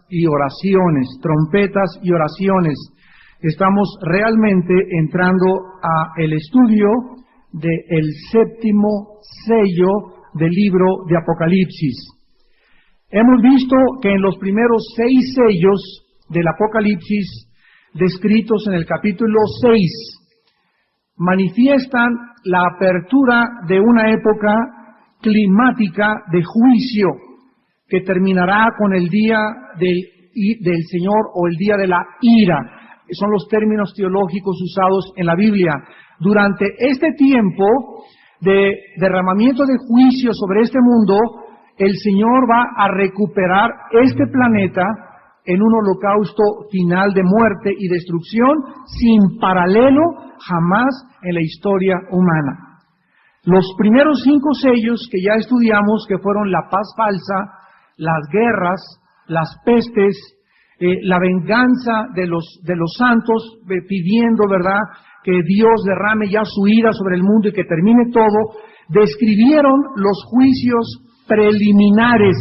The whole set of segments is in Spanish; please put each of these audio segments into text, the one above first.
y oraciones, trompetas y oraciones. Estamos realmente entrando a el estudio del séptimo sello del libro de Apocalipsis. Hemos visto que en los primeros 6 sellos del Apocalipsis, descritos en el capítulo 6, manifiestan la apertura de una época climática de juicio que terminará con el día del Señor o el día de la ira. Son los términos teológicos usados en la Biblia. Durante este tiempo de derramamiento de juicio sobre este mundo, el Señor va a recuperar este planeta en un holocausto final de muerte y destrucción sin paralelo jamás en la historia humana. Los primeros 5 sellos que ya estudiamos, que fueron la paz falsa, las guerras, las pestes, la venganza de los santos, pidiendo, ¿verdad?, que Dios derrame ya su ira sobre el mundo y que termine todo, describieron los juicios preliminares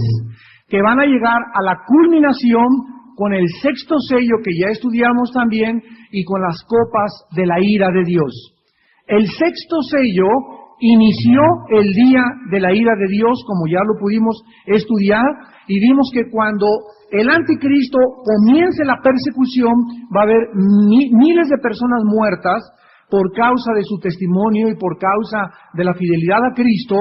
que van a llegar a la culminación con el 6º sello que ya estudiamos también y con las copas de la ira de Dios. El 6º sello inició el día de la ira de Dios, como ya lo pudimos estudiar, y vimos que cuando el anticristo comience la persecución, va a haber miles de personas muertas por causa de su testimonio y por causa de la fidelidad a Cristo.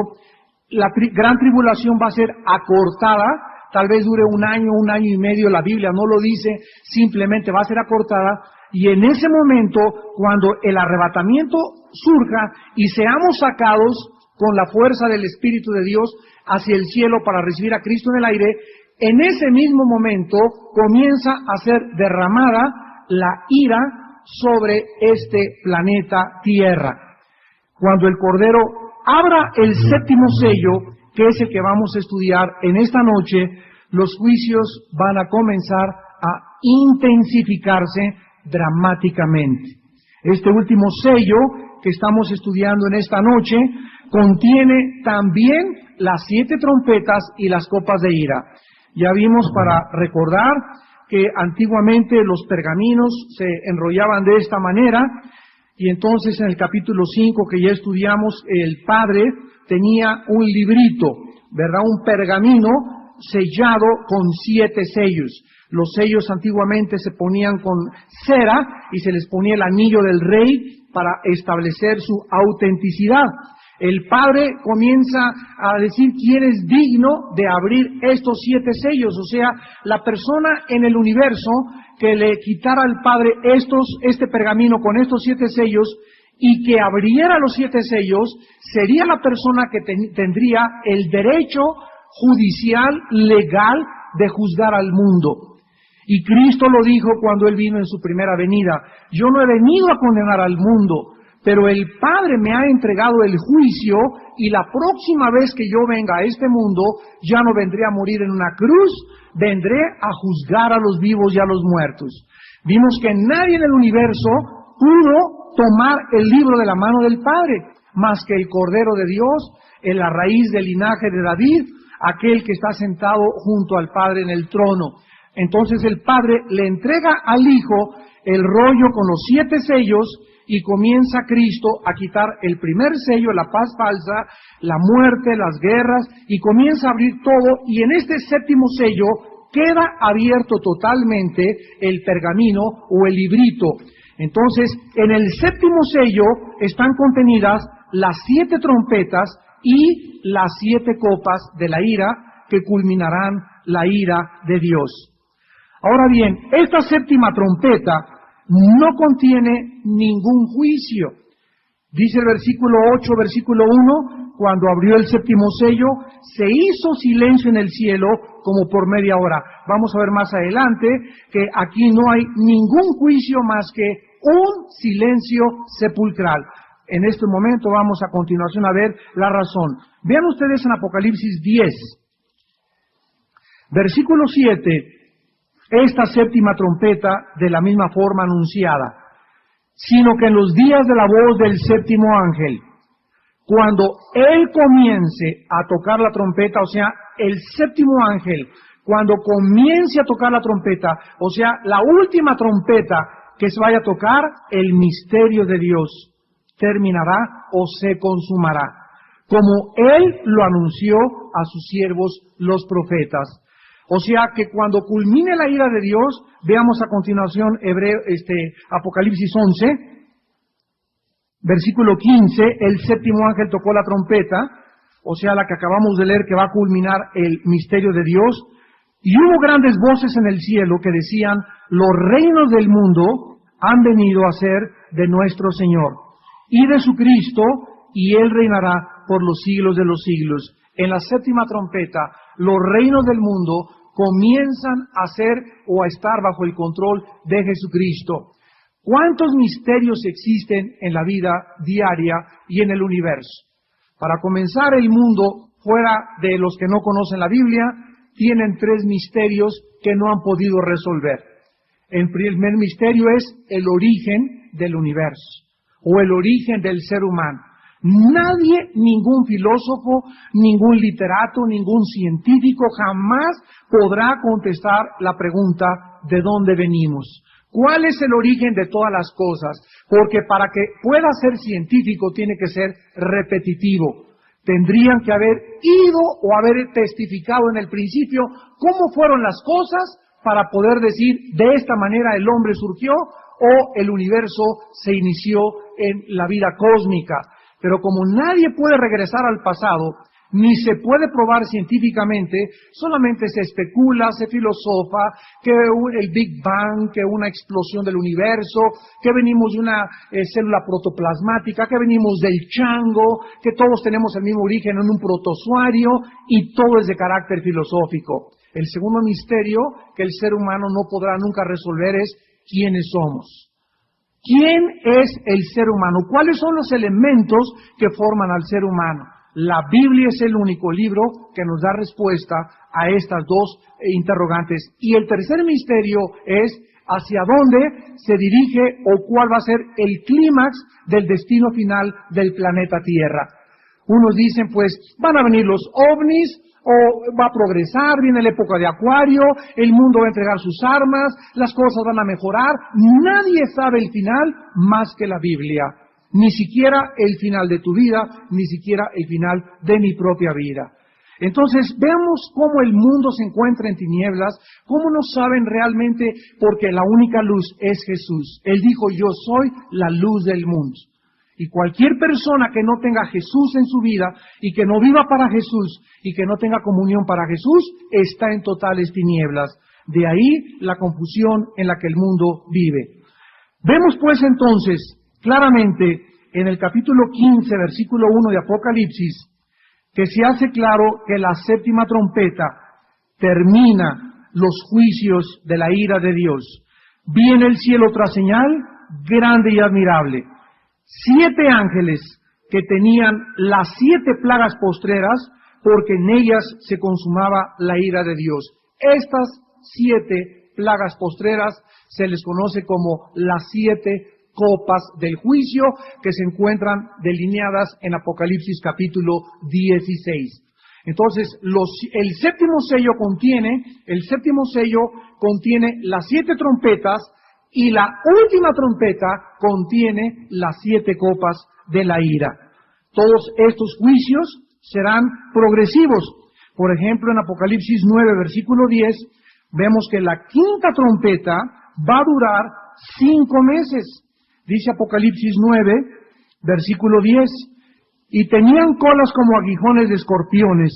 La gran tribulación va a ser acortada, tal vez dure un año y medio, la Biblia no lo dice, simplemente va a ser acortada, y en ese momento, cuando el arrebatamiento surja y seamos sacados con la fuerza del Espíritu de Dios hacia el cielo para recibir a Cristo en el aire, en ese mismo momento comienza a ser derramada la ira sobre este planeta Tierra. Cuando el Cordero abra el 7º sello, que es el que vamos a estudiar en esta noche, los juicios van a comenzar a intensificarse dramáticamente. Este último sello que estamos estudiando en esta noche contiene también las 7 trompetas y las copas de ira. Ya vimos, para recordar, que antiguamente los pergaminos se enrollaban de esta manera, y entonces en el capítulo 5 que ya estudiamos, el Padre tenía un librito, ¿verdad?, un pergamino sellado con 7 sellos. Los sellos antiguamente se ponían con cera y se les ponía el anillo del rey para establecer su autenticidad. El Padre comienza a decir quién es digno de abrir estos 7 sellos, o sea, la persona en el universo que le quitara al Padre este pergamino con estos 7 sellos y que abriera los 7 sellos, sería la persona que tendría el derecho judicial, legal, de juzgar al mundo. Y Cristo lo dijo cuando Él vino en su primera venida: yo no he venido a condenar al mundo, pero el Padre me ha entregado el juicio, y la próxima vez que yo venga a este mundo, ya no vendré a morir en una cruz, vendré a juzgar a los vivos y a los muertos. Vimos que nadie en el universo pudo tomar el libro de la mano del Padre, más que el Cordero de Dios, en la raíz del linaje de David, aquel que está sentado junto al Padre en el trono. Entonces el Padre le entrega al Hijo el rollo con los 7 sellos, y comienza Cristo a quitar el primer sello, la paz falsa, la muerte, las guerras, y comienza a abrir todo, y en este 7º sello queda abierto totalmente el pergamino o el librito. Entonces, en el 7º sello están contenidas las 7 trompetas y las 7 copas de la ira que culminarán la ira de Dios. Ahora bien, esta 7ª trompeta no contiene ningún juicio. Dice el versículo 8, versículo 1, cuando abrió el 7º sello, se hizo silencio en el cielo como por media hora. Vamos a ver más adelante que aquí no hay ningún juicio más que un silencio sepulcral. En este momento vamos a continuación a ver la razón. Vean ustedes en Apocalipsis 10, versículo 7, esta 7ª trompeta de la misma forma anunciada, sino que en los días de la voz del 7º ángel, cuando él comience a tocar la trompeta, o sea, el 7º ángel cuando comience a tocar la trompeta, o sea, la última trompeta que se vaya a tocar, el misterio de Dios terminará o se consumará, como Él lo anunció a sus siervos los profetas. O sea que cuando culmine la ira de Dios, veamos a continuación Apocalipsis 11, versículo 15, el séptimo ángel tocó la trompeta, o sea, la que acabamos de leer, que va a culminar el misterio de Dios, y hubo grandes voces en el cielo que decían: los reinos del mundo han venido a ser de nuestro Señor y de su Cristo, y Él reinará por los siglos de los siglos. En la séptima trompeta, los reinos del mundo comienzan a ser o a estar bajo el control de Jesucristo. ¿Cuántos misterios existen en la vida diaria y en el universo? Para comenzar, el mundo, fuera de los que no conocen la Biblia, tienen 3 misterios que no han podido resolver. El primer misterio es el origen del universo, o el origen del ser humano. Nadie, ningún filósofo, ningún literato, ningún científico jamás podrá contestar la pregunta: ¿de dónde venimos? ¿Cuál es el origen de todas las cosas? Porque para que pueda ser científico tiene que ser repetitivo. Tendrían que haber ido o haber testificado en el principio cómo fueron las cosas para poder decir: de esta manera el hombre surgió o el universo se inició en la vida cósmica. Pero como nadie puede regresar al pasado, ni se puede probar científicamente, solamente se especula, se filosofa, que el Big Bang, que una explosión del universo, que venimos de una célula protoplasmática, que venimos del chango, que todos tenemos el mismo origen en un protozoario, y todo es de carácter filosófico. El segundo misterio que el ser humano no podrá nunca resolver es: ¿quiénes somos? ¿Quién es el ser humano? ¿Cuáles son los elementos que forman al ser humano? La Biblia es el único libro que nos da respuesta a estas 2 interrogantes. Y el tercer misterio es: ¿hacia dónde se dirige o cuál va a ser el clímax del destino final del planeta Tierra? Unos dicen, pues, van a venir los ovnis, o va a progresar, viene la época de Acuario, el mundo va a entregar sus armas, las cosas van a mejorar. Nadie sabe el final más que la Biblia. Ni siquiera el final de tu vida, ni siquiera el final de mi propia vida. Entonces, veamos cómo el mundo se encuentra en tinieblas, cómo no saben realmente, porque la única luz es Jesús. Él dijo: yo soy la luz del mundo. Y cualquier persona que no tenga Jesús en su vida, y que no viva para Jesús, y que no tenga comunión para Jesús, está en totales tinieblas. De ahí la confusión en la que el mundo vive. Vemos pues entonces claramente en el capítulo 15, versículo 1 de Apocalipsis, que se hace claro que la séptima trompeta termina los juicios de la ira de Dios. Vi en el cielo otra señal grande y admirable: 7 ángeles que tenían las 7 plagas postreras, porque en ellas se consumaba la ira de Dios. Estas 7 plagas postreras se les conoce como las 7 copas del juicio, que se encuentran delineadas en Apocalipsis capítulo 16. Entonces, el séptimo sello contiene las 7 trompetas, y la última trompeta contiene las 7 copas de la ira. Todos estos juicios serán progresivos. Por ejemplo, en Apocalipsis 9, versículo 10, vemos que la quinta trompeta va a durar 5 meses. Dice Apocalipsis 9, versículo 10, y tenían colas como aguijones de escorpiones,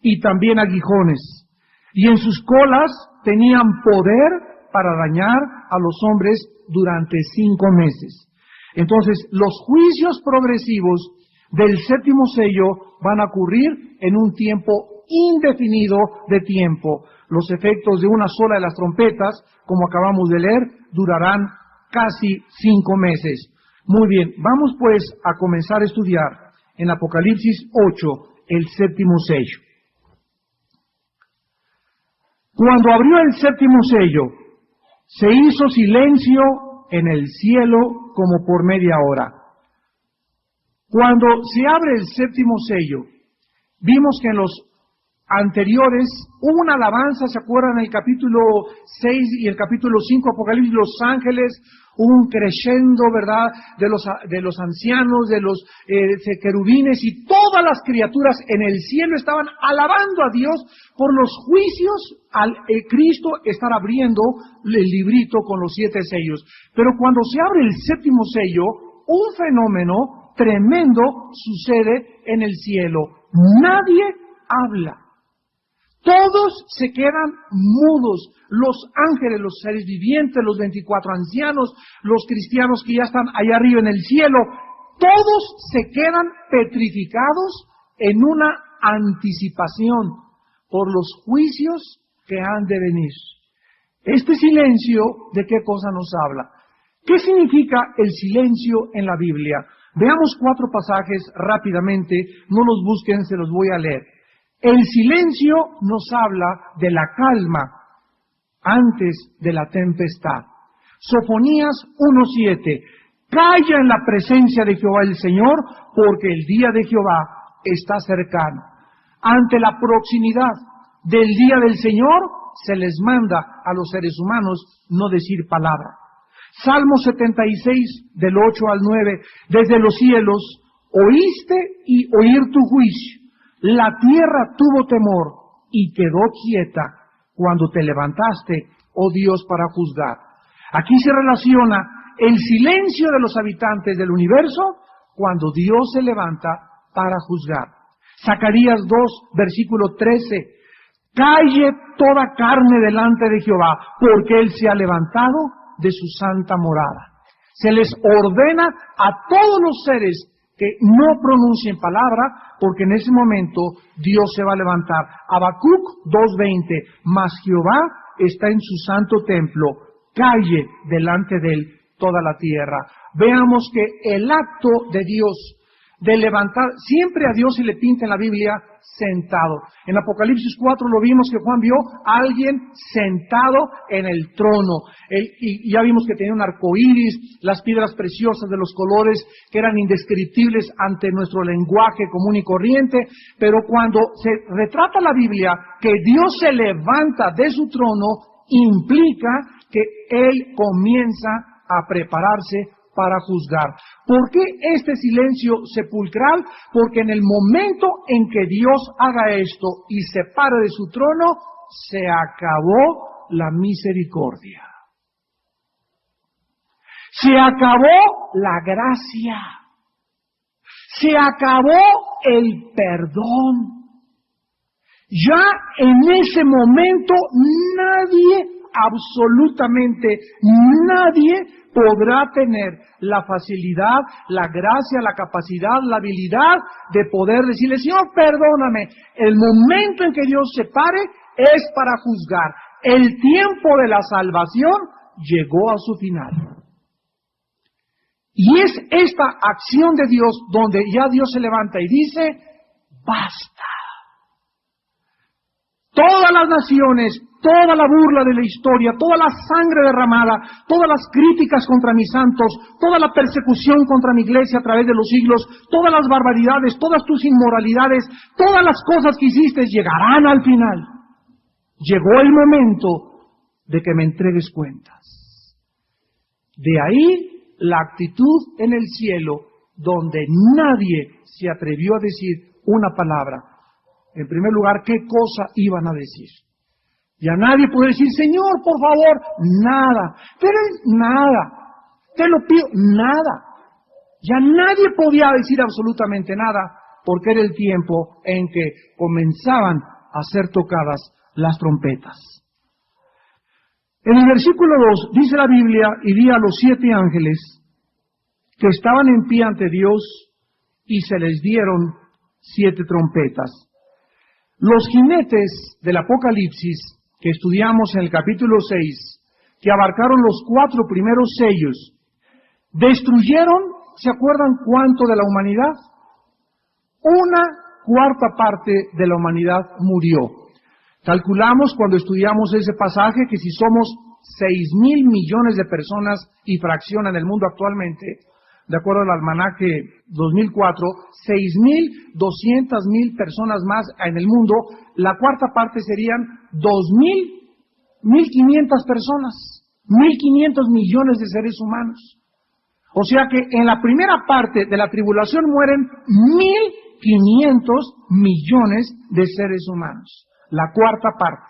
y también aguijones, y en sus colas tenían poder para dañar a los hombres durante 5 meses. Entonces, los juicios progresivos del séptimo sello van a ocurrir en un tiempo indefinido de tiempo. Los efectos de una sola de las trompetas, como acabamos de leer, durarán casi 5 meses. Muy bien, vamos pues a comenzar a estudiar en Apocalipsis 8 el séptimo sello. Cuando abrió el séptimo sello, se hizo silencio en el cielo como por media hora. Cuando se abre el séptimo sello, vimos que en los anteriores, hubo una alabanza, ¿se acuerdan? En el capítulo 6 y el capítulo 5, Apocalipsis, los ángeles, hubo un crescendo, ¿verdad? De los ancianos, de los querubines y todas las criaturas en el cielo estaban alabando a Dios por los juicios al Cristo estar abriendo el librito con los 7 sellos. Pero cuando se abre el 7º sello, un fenómeno tremendo sucede en el cielo. Nadie habla. Todos se quedan mudos, los ángeles, los seres vivientes, los 24 ancianos, los cristianos que ya están allá arriba en el cielo, todos se quedan petrificados en una anticipación por los juicios que han de venir. Este silencio, ¿de qué cosa nos habla? ¿Qué significa el silencio en la Biblia? Veamos 4 pasajes rápidamente, no los busquen, se los voy a leer. El silencio nos habla de la calma antes de la tempestad. Sofonías 1:7. Calla en la presencia de Jehová el Señor, porque el día de Jehová está cercano. Ante la proximidad del día del Señor, se les manda a los seres humanos no decir palabra. Salmo 76, del 8 al 9. Desde los cielos oíste y oír tu juicio. La tierra tuvo temor y quedó quieta cuando te levantaste, oh Dios, para juzgar. Aquí se relaciona el silencio de los habitantes del universo cuando Dios se levanta para juzgar. Zacarías 2, versículo 13. Calle toda carne delante de Jehová, porque Él se ha levantado de su santa morada. Se les ordena a todos los seres que no pronuncien palabra, porque en ese momento Dios se va a levantar. Habacuc 2:20, mas Jehová está en su santo templo, calle delante de Él toda la tierra. Veamos que el acto de Dios de levantar, siempre a Dios se le pinta en la Biblia sentado. En Apocalipsis 4 lo vimos que Juan vio a alguien sentado en el trono. Y ya vimos que tenía un arco iris, las piedras preciosas de los colores que eran indescriptibles ante nuestro lenguaje común y corriente. Pero cuando se retrata la Biblia que Dios se levanta de su trono, implica que Él comienza a prepararse para juzgar. ¿Por qué este silencio sepulcral? Porque en el momento en que Dios haga esto y se pare de su trono, se acabó la misericordia. Se acabó la gracia. Se acabó el perdón. Ya en ese momento nadie, absolutamente nadie, podrá tener la facilidad, la gracia, la capacidad, la habilidad de poder decirle, Señor, perdóname. El momento en que Dios se pare es para juzgar. El tiempo de la salvación llegó a su final. Y es esta acción de Dios donde ya Dios se levanta y dice, basta. Todas las naciones, toda la burla de la historia, toda la sangre derramada, todas las críticas contra mis santos, toda la persecución contra mi iglesia a través de los siglos, todas las barbaridades, todas tus inmoralidades, todas las cosas que hiciste llegarán al final. Llegó el momento de que me entregues cuentas. De ahí la actitud en el cielo donde nadie se atrevió a decir una palabra. En primer lugar, ¿qué cosa iban a decir? Ya nadie puede decir, Señor, por favor, nada. Pero nada. Te lo pido, nada. Ya nadie podía decir absolutamente nada, porque era el tiempo en que comenzaban a ser tocadas las trompetas. En el versículo 2 dice la Biblia, y vi a los 7 ángeles que estaban en pie ante Dios, y se les dieron 7 trompetas. Los jinetes del Apocalipsis, que estudiamos en el capítulo 6, que abarcaron los 4 primeros sellos, destruyeron, ¿se acuerdan cuánto de la humanidad? 1/4 parte de la humanidad murió. Calculamos cuando estudiamos ese pasaje que si somos 6,000 millones de personas y fracción en el mundo actualmente, de acuerdo al almanaque 2004, 6.200.000 personas más en el mundo. La cuarta parte serían 1.500 personas, 1.500 millones de seres humanos. O sea que en la primera parte de la tribulación mueren 1.500 millones de seres humanos. La cuarta parte.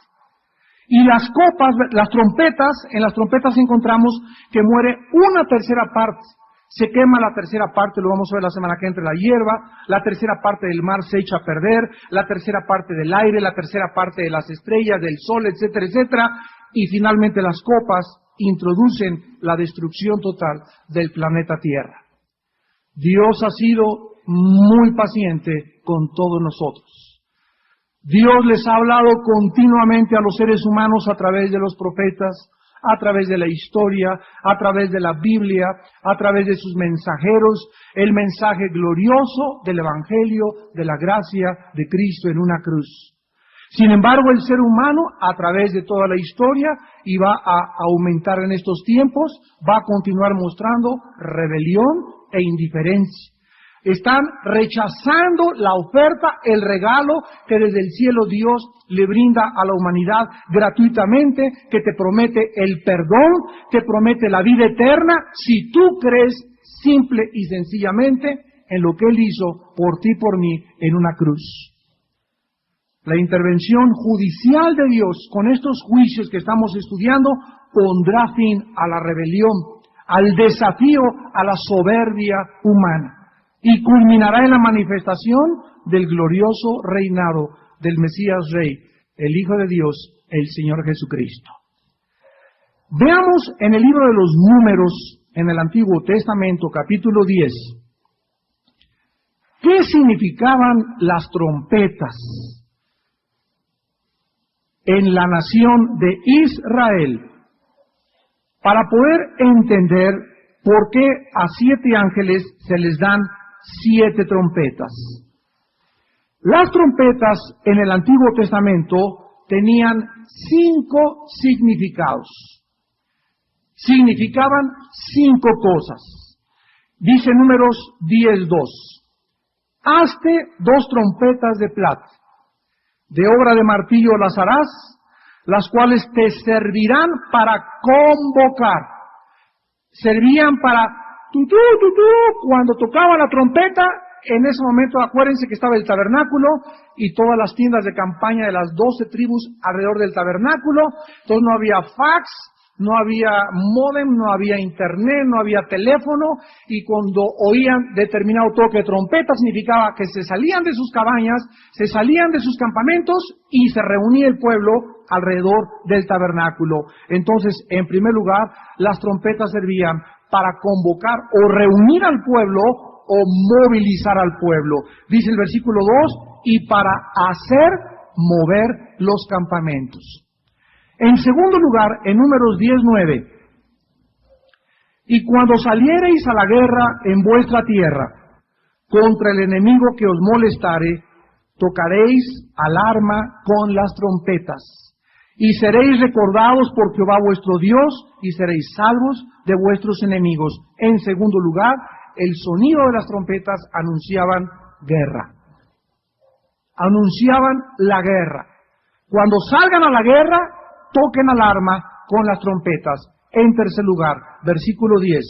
Y las copas, las trompetas, en las trompetas encontramos que muere una tercera parte. Se quema la tercera parte, lo vamos a ver la semana que entra, la hierba, la tercera parte del mar se echa a perder, la tercera parte del aire, la tercera parte de las estrellas, del sol, etcétera, etcétera. Y finalmente las copas introducen la destrucción total del planeta Tierra. Dios ha sido muy paciente con todos nosotros. Dios les ha hablado continuamente a los seres humanos a través de los profetas, a través de la historia, a través de la Biblia, a través de sus mensajeros, el mensaje glorioso del Evangelio de la gracia de Cristo en una cruz. Sin embargo, el ser humano, a través de toda la historia, y va a aumentar en estos tiempos, va a continuar mostrando rebelión e indiferencia. Están rechazando la oferta, el regalo que desde el cielo Dios le brinda a la humanidad gratuitamente, que te promete el perdón, te promete la vida eterna, si tú crees simple y sencillamente en lo que Él hizo por ti y por mí en una cruz. La intervención judicial de Dios con estos juicios que estamos estudiando pondrá fin a la rebelión, al desafío a la soberbia humana. Y culminará en la manifestación del glorioso reinado del Mesías Rey, el Hijo de Dios, el Señor Jesucristo. Veamos en el libro de los Números, en el Antiguo Testamento, capítulo 10, ¿qué significaban las trompetas en la nación de Israel? Para poder entender por qué a 7 ángeles se les dan 7 trompetas. Las trompetas en el Antiguo Testamento tenían 5 significados. Significaban 5 cosas. Dice Números 10:2. Hazte 2 trompetas de plata. De obra de martillo las harás, las cuales te servirán para convocar. Servían para tutú, cuando tocaba la trompeta, en ese momento acuérdense que estaba el tabernáculo y todas las tiendas de campaña de las 12 tribus alrededor del tabernáculo. Entonces no había fax, no había módem, no había internet, no había teléfono, y cuando oían determinado toque de trompeta significaba que se salían de sus cabañas, se salían de sus campamentos y se reunía el pueblo alrededor del tabernáculo. Entonces, en primer lugar, las trompetas servían para convocar o reunir al pueblo o movilizar al pueblo. Dice el versículo 2, y para hacer mover los campamentos. En segundo lugar, en Números 10:9, y cuando saliereis a la guerra en vuestra tierra contra el enemigo que os molestare, tocaréis alarma con las trompetas. Y seréis recordados por Jehová vuestro Dios, y seréis salvos de vuestros enemigos. En segundo lugar, el sonido de las trompetas anunciaban guerra. Anunciaban la guerra. Cuando salgan a la guerra, toquen alarma con las trompetas. En tercer lugar, versículo 10.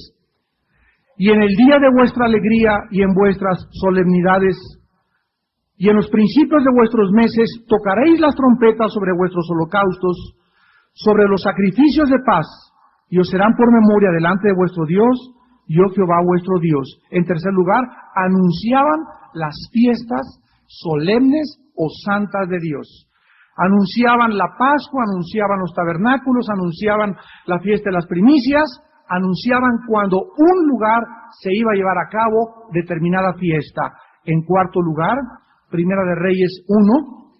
Y en el día de vuestra alegría y en vuestras solemnidades y en los principios de vuestros meses tocaréis las trompetas sobre vuestros holocaustos, sobre los sacrificios de paz, y os serán por memoria delante de vuestro Dios, yo Jehová vuestro Dios. En tercer lugar, anunciaban las fiestas solemnes o santas de Dios. Anunciaban la Pascua, anunciaban los tabernáculos, anunciaban la fiesta de las primicias, anunciaban cuando un lugar se iba a llevar a cabo determinada fiesta. En cuarto lugar, Primera de Reyes 1,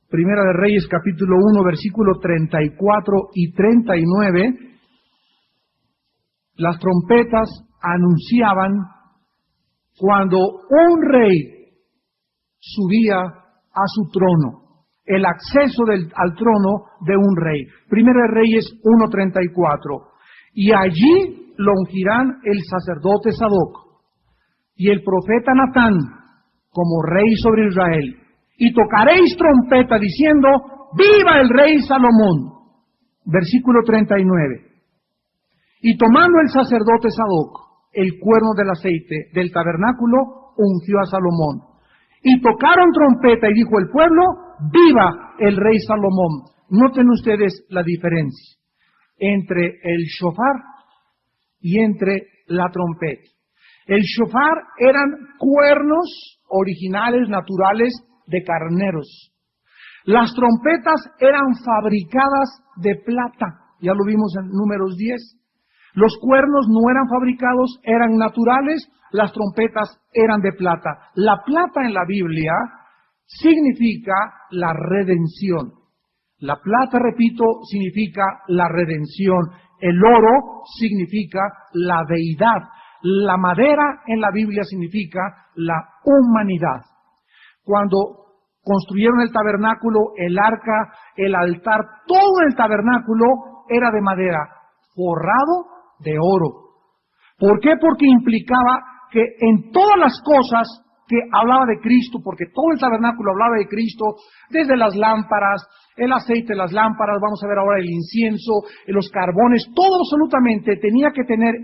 Primera de Reyes capítulo 1, versículo 34 y 39, las trompetas anunciaban cuando un rey subía a su trono, el acceso al trono de un rey. Primera de Reyes 1:34. Y allí lo ungirán el sacerdote Sadoc y el profeta Natán como rey sobre Israel. Y tocaréis trompeta diciendo, ¡viva el rey Salomón! Versículo 39. Y tomando el sacerdote Sadoc el cuerno del aceite del tabernáculo, ungió a Salomón. Y tocaron trompeta y dijo el pueblo, ¡viva el rey Salomón! Noten ustedes la diferencia entre el shofar y entre la trompeta. El shofar eran cuernos originales, naturales, de carneros. Las trompetas eran fabricadas de plata. Ya lo vimos en Números 10. Los cuernos no eran fabricados, eran naturales. Las trompetas eran de plata. La plata en la Biblia significa la redención. La plata, repito, significa la redención. El oro significa la deidad. La madera en la Biblia significa la humanidad. Cuando construyeron el tabernáculo, el arca, el altar, todo el tabernáculo era de madera, forrado de oro. ¿Por qué? Porque implicaba que en todas las cosas que hablaba de Cristo, porque todo el tabernáculo hablaba de Cristo, desde las lámparas, el aceite de las lámparas, vamos a ver ahora el incienso, los carbones, todo absolutamente tenía que tener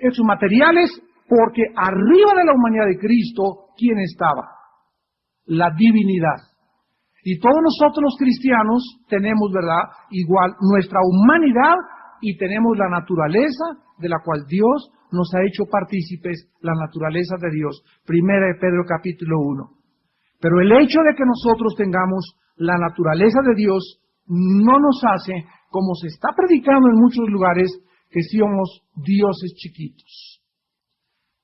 estos materiales, porque arriba de la humanidad de Cristo, ¿quién estaba? La divinidad. Y todos nosotros los cristianos tenemos, ¿verdad?, igual nuestra humanidad y tenemos la naturaleza de la cual Dios nos ha hecho partícipes, la naturaleza de Dios. Primera de Pedro capítulo 1. Pero el hecho de que nosotros tengamos la naturaleza de Dios no nos hace, como se está predicando en muchos lugares, que somos dioses chiquitos.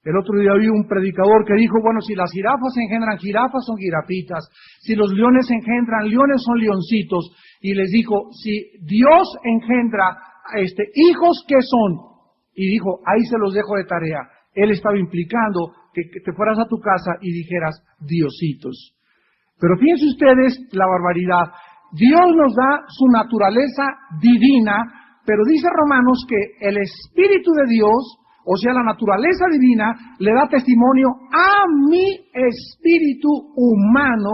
El otro día vi un predicador que dijo, bueno, si las jirafas engendran jirafas, son jirafitas. Si los leones engendran leones, son leoncitos. Y les dijo, si Dios engendra hijos, ¿qué son? Y dijo, ahí se los dejo de tarea. Él estaba implicando que te fueras a tu casa y dijeras, diositos. Pero fíjense ustedes la barbaridad. Dios nos da su naturaleza divina, pero dice Romanos que el Espíritu de Dios, o sea, la naturaleza divina, le da testimonio a mi espíritu humano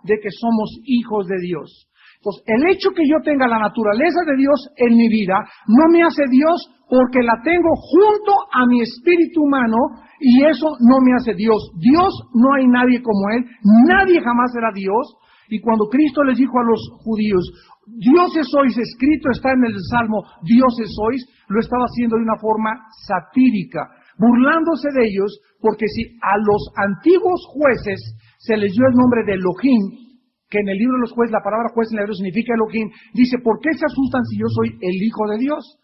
de que somos hijos de Dios. Entonces, el hecho que yo tenga la naturaleza de Dios en mi vida no me hace Dios porque la tengo junto a mi espíritu humano y eso no me hace Dios. Dios no hay nadie como Él, nadie jamás será Dios. Y cuando Cristo les dijo a los judíos, dioses sois, escrito está en el Salmo, dioses sois, lo estaba haciendo de una forma satírica, burlándose de ellos, porque si a los antiguos jueces se les dio el nombre de Elohim, que en el libro de los jueces, la palabra juez en hebreo significa Elohim, dice, ¿por qué se asustan si yo soy el Hijo de Dios?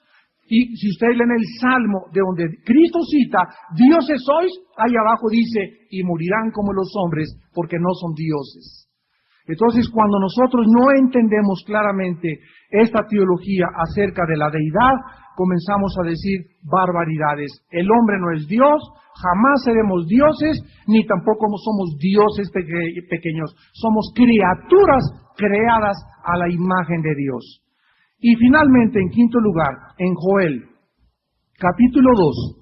Y si ustedes leen el Salmo de donde Cristo cita, dioses sois, ahí abajo dice, y morirán como los hombres, porque no son dioses. Entonces, cuando nosotros no entendemos claramente esta teología acerca de la deidad, comenzamos a decir barbaridades. El hombre no es Dios, jamás seremos dioses, ni tampoco somos dioses pequeños. Somos criaturas creadas a la imagen de Dios. Y finalmente, en quinto lugar, en Joel, capítulo 2,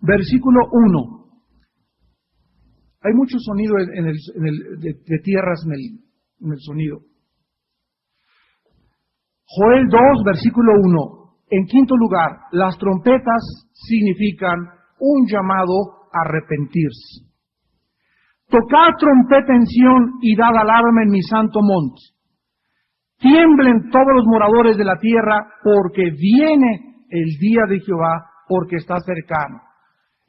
versículo 1. Hay mucho sonido de tierras en el sonido. Joel 2, versículo 1. En quinto lugar, las trompetas significan un llamado a arrepentirse. Tocad trompeta en Sión y dad alarma en mi santo monte. Tiemblen todos los moradores de la tierra, porque viene el día de Jehová, porque está cercano.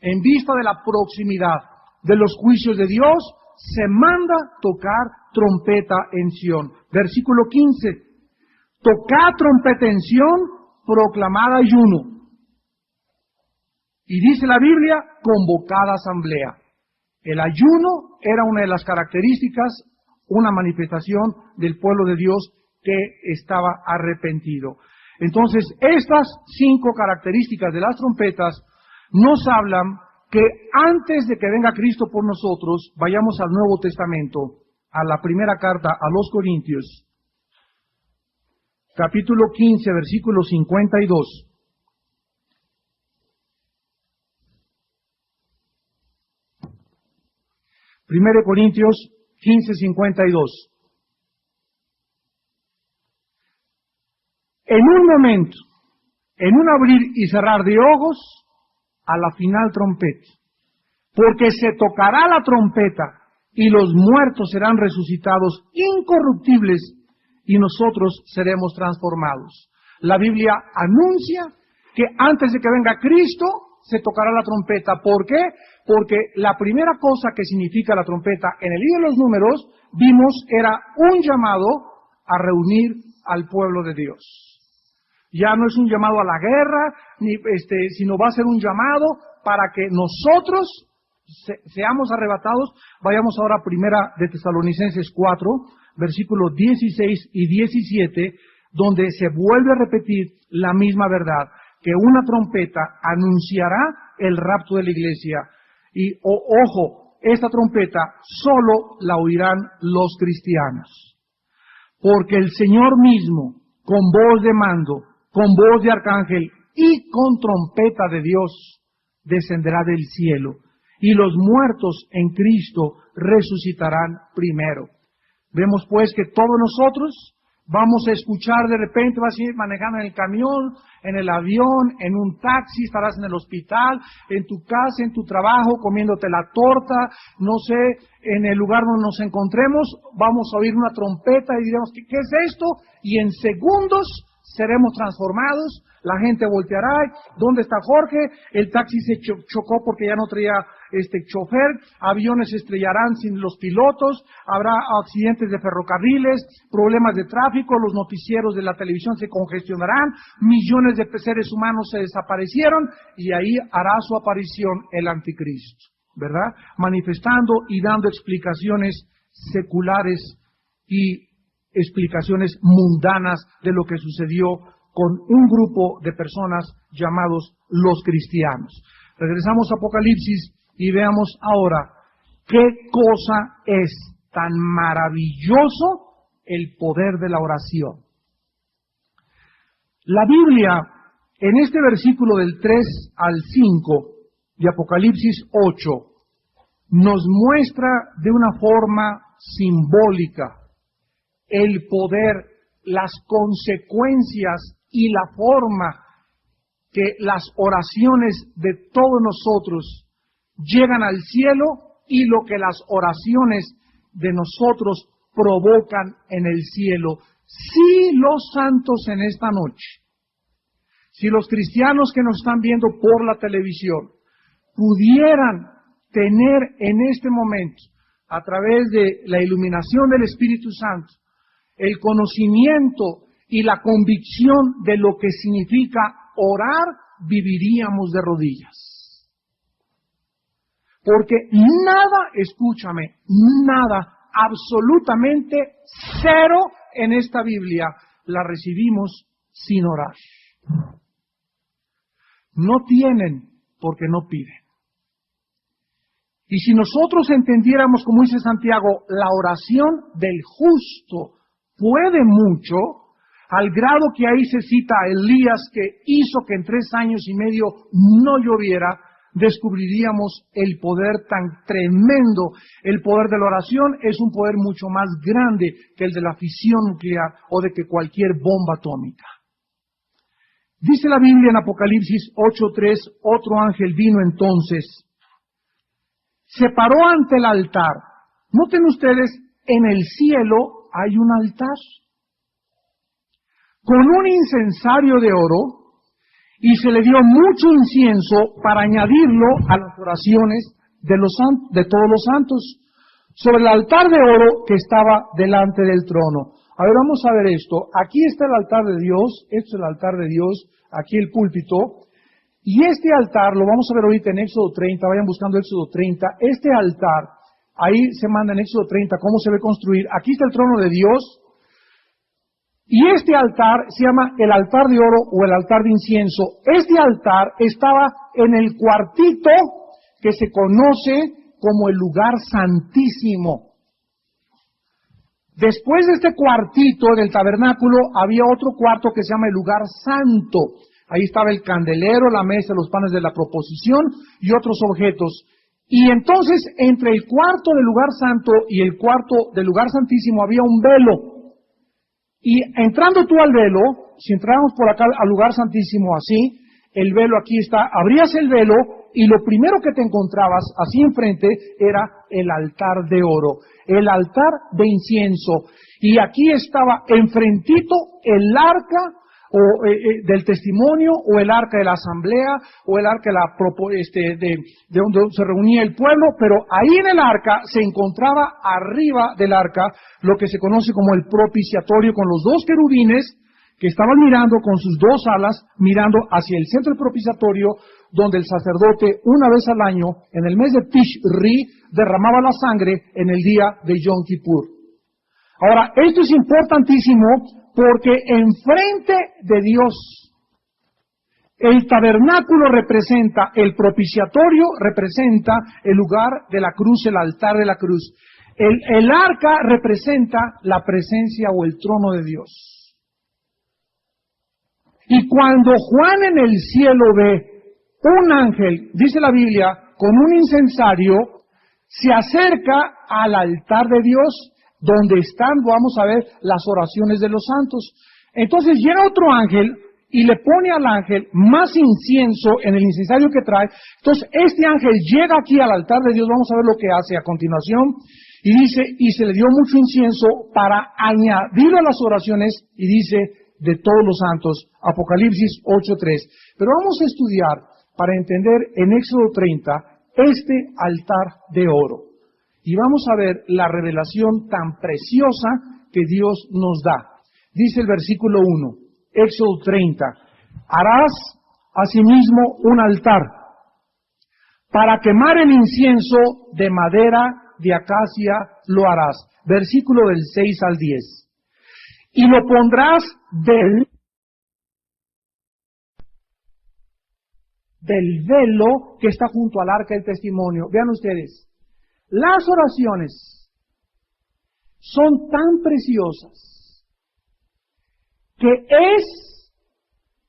En vista de la proximidad de los juicios de Dios, se manda tocar trompeta en Sión. Versículo 15. Tocad trompeta en Sión, proclamad ayuno. Y dice la Biblia, convocada asamblea. El ayuno era una de las características, una manifestación del pueblo de Dios que estaba arrepentido. Entonces, estas 5 características de las trompetas nos hablan que antes de que venga Cristo por nosotros, vayamos al Nuevo Testamento, a la primera carta a los Corintios, capítulo 15, versículo 52. 1 Corintios 15:52. En un momento, en un abrir y cerrar de ojos, a la final trompeta. Porque se tocará la trompeta y los muertos serán resucitados incorruptibles y nosotros seremos transformados. La Biblia anuncia que antes de que venga Cristo se tocará la trompeta. ¿Por qué? Porque la primera cosa que significa la trompeta en el libro de los Números, vimos, era un llamado a reunir al pueblo de Dios. Ya no es un llamado a la guerra, sino va a ser un llamado para que nosotros seamos arrebatados. Vayamos ahora a Primera de Tesalonicenses 4, versículos 16 y 17, donde se vuelve a repetir la misma verdad, que una trompeta anunciará el rapto de la iglesia. Y, ojo, esta trompeta solo la oirán los cristianos. Porque el Señor mismo, con voz de mando, con voz de arcángel y con trompeta de Dios, descenderá del cielo, y los muertos en Cristo resucitarán primero. Vemos pues que todos nosotros vamos a escuchar, de repente vas a ir manejando en el camión, en el avión, en un taxi, estarás en el hospital, en tu casa, en tu trabajo, comiéndote la torta, no sé, en el lugar donde nos encontremos, vamos a oír una trompeta y diremos, ¿qué es esto? Y en segundos seremos transformados, la gente volteará, ¿dónde está Jorge? El taxi se chocó porque ya no traía chofer, aviones se estrellarán sin los pilotos, habrá accidentes de ferrocarriles, problemas de tráfico, los noticieros de la televisión se congestionarán, millones de seres humanos se desaparecieron y ahí hará su aparición el anticristo, ¿verdad? Manifestando y dando explicaciones seculares y explicaciones mundanas de lo que sucedió con un grupo de personas llamados los cristianos. Regresamos a Apocalipsis y veamos ahora qué cosa es tan maravilloso el poder de la oración. La Biblia, en este versículo del 3 al 5 de Apocalipsis 8, nos muestra de una forma simbólica el poder, las consecuencias y la forma que las oraciones de todos nosotros llegan al cielo y lo que las oraciones de nosotros provocan en el cielo. Si los santos en esta noche, si los cristianos que nos están viendo por la televisión pudieran tener en este momento, a través de la iluminación del Espíritu Santo, el conocimiento y la convicción de lo que significa orar, viviríamos de rodillas. Porque nada, escúchame, nada, absolutamente cero en esta Biblia la recibimos sin orar. No tienen porque no piden. Y si nosotros entendiéramos, como dice Santiago, la oración del justo puede mucho, al grado que ahí se cita a Elías, que hizo que en 3 años y medio no lloviera, descubriríamos el poder tan tremendo. El poder de la oración es un poder mucho más grande que el de la fisión nuclear o de que cualquier bomba atómica. Dice la Biblia en Apocalipsis 8:3, otro ángel vino entonces, se paró ante el altar. Noten ustedes, en el cielo hay un altar con un incensario de oro y se le dio mucho incienso para añadirlo a las oraciones de todos los santos sobre el altar de oro que estaba delante del trono. A ver, vamos a ver esto. Aquí está el altar de Dios, esto es el altar de Dios, aquí el púlpito, y este altar, lo vamos a ver ahorita en Éxodo 30, vayan buscando Éxodo 30, este altar, ahí se manda en Éxodo 30 cómo se ve construir. Aquí está el trono de Dios, y este altar se llama el altar de oro o el altar de incienso. Este altar estaba en el cuartito que se conoce como el lugar santísimo. Después de este cuartito del tabernáculo había otro cuarto que se llama el lugar santo. Ahí estaba el candelero, la mesa, los panes de la proposición y otros objetos. Y entonces, entre el cuarto del lugar santo y el cuarto del lugar santísimo había un velo. Y entrando tú al velo, si entramos por acá al lugar santísimo así, el velo aquí está, abrías el velo y lo primero que te encontrabas así enfrente era el altar de oro, el altar de incienso. Y aquí estaba enfrentito el arca del testimonio, o el arca de la asamblea, o el arca de donde se reunía el pueblo, pero ahí en el arca se encontraba arriba del arca lo que se conoce como el propiciatorio, con los dos querubines que estaban mirando con sus dos alas, mirando hacia el centro del propiciatorio, donde el sacerdote una vez al año, en el mes de Tishri, derramaba la sangre en el día de Yom Kippur. Ahora, esto es importantísimo porque enfrente de Dios, el tabernáculo representa, el propiciatorio representa el lugar de la cruz, el altar de la cruz. El arca representa la presencia o el trono de Dios. Y cuando Juan en el cielo ve un ángel, dice la Biblia, con un incensario, se acerca al altar de Dios, donde están, vamos a ver, las oraciones de los santos. Entonces llega otro ángel y le pone al ángel más incienso en el incensario que trae. Entonces este ángel llega aquí al altar de Dios, vamos a ver lo que hace a continuación, y dice, y se le dio mucho incienso para añadirlo a las oraciones, y dice, de todos los santos, Apocalipsis 8:3. Pero vamos a estudiar, para entender en Éxodo 30, este altar de oro. Y vamos a ver la revelación tan preciosa que Dios nos da. Dice el versículo 1, Éxodo 30, harás asimismo un altar para quemar el incienso de madera de acacia lo harás. Versículo del 6 al 10. Y lo pondrás del velo que está junto al arca del testimonio. Vean ustedes. Las oraciones son tan preciosas que es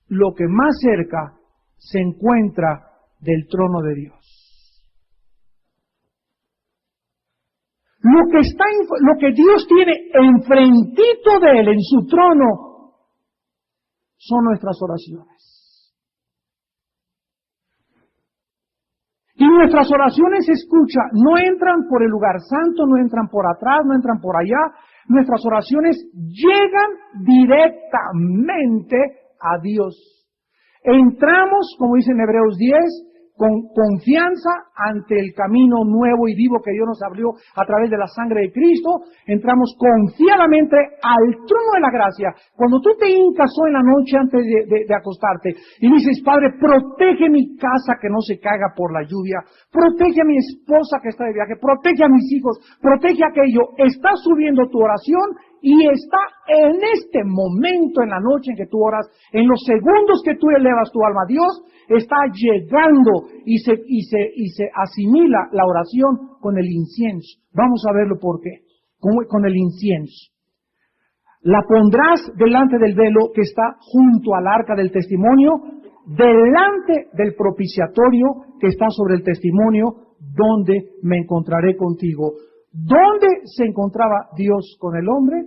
lo que más cerca se encuentra del trono de Dios. Lo que Dios tiene enfrentito de Él, en su trono, son nuestras oraciones. Y nuestras oraciones, escucha, no entran por el lugar santo, no entran por atrás, no entran por allá. Nuestras oraciones llegan directamente a Dios. Entramos, como dice en Hebreos 10, con confianza ante el camino nuevo y vivo que Dios nos abrió a través de la sangre de Cristo. Entramos confiadamente al trono de la gracia. Cuando tú te hincas hoy en la noche antes de acostarte y dices, Padre, protege mi casa que no se caiga por la lluvia, protege a mi esposa que está de viaje, protege a mis hijos, protege aquello. Estás subiendo tu oración y está en este momento en la noche en que tú oras, en los segundos que tú elevas tu alma a Dios, está llegando y se asimila la oración con el incienso. Vamos a verlo por qué. Con el incienso. La pondrás delante del velo que está junto al arca del testimonio, delante del propiciatorio que está sobre el testimonio, donde me encontraré contigo. ¿Dónde se encontraba Dios con el hombre?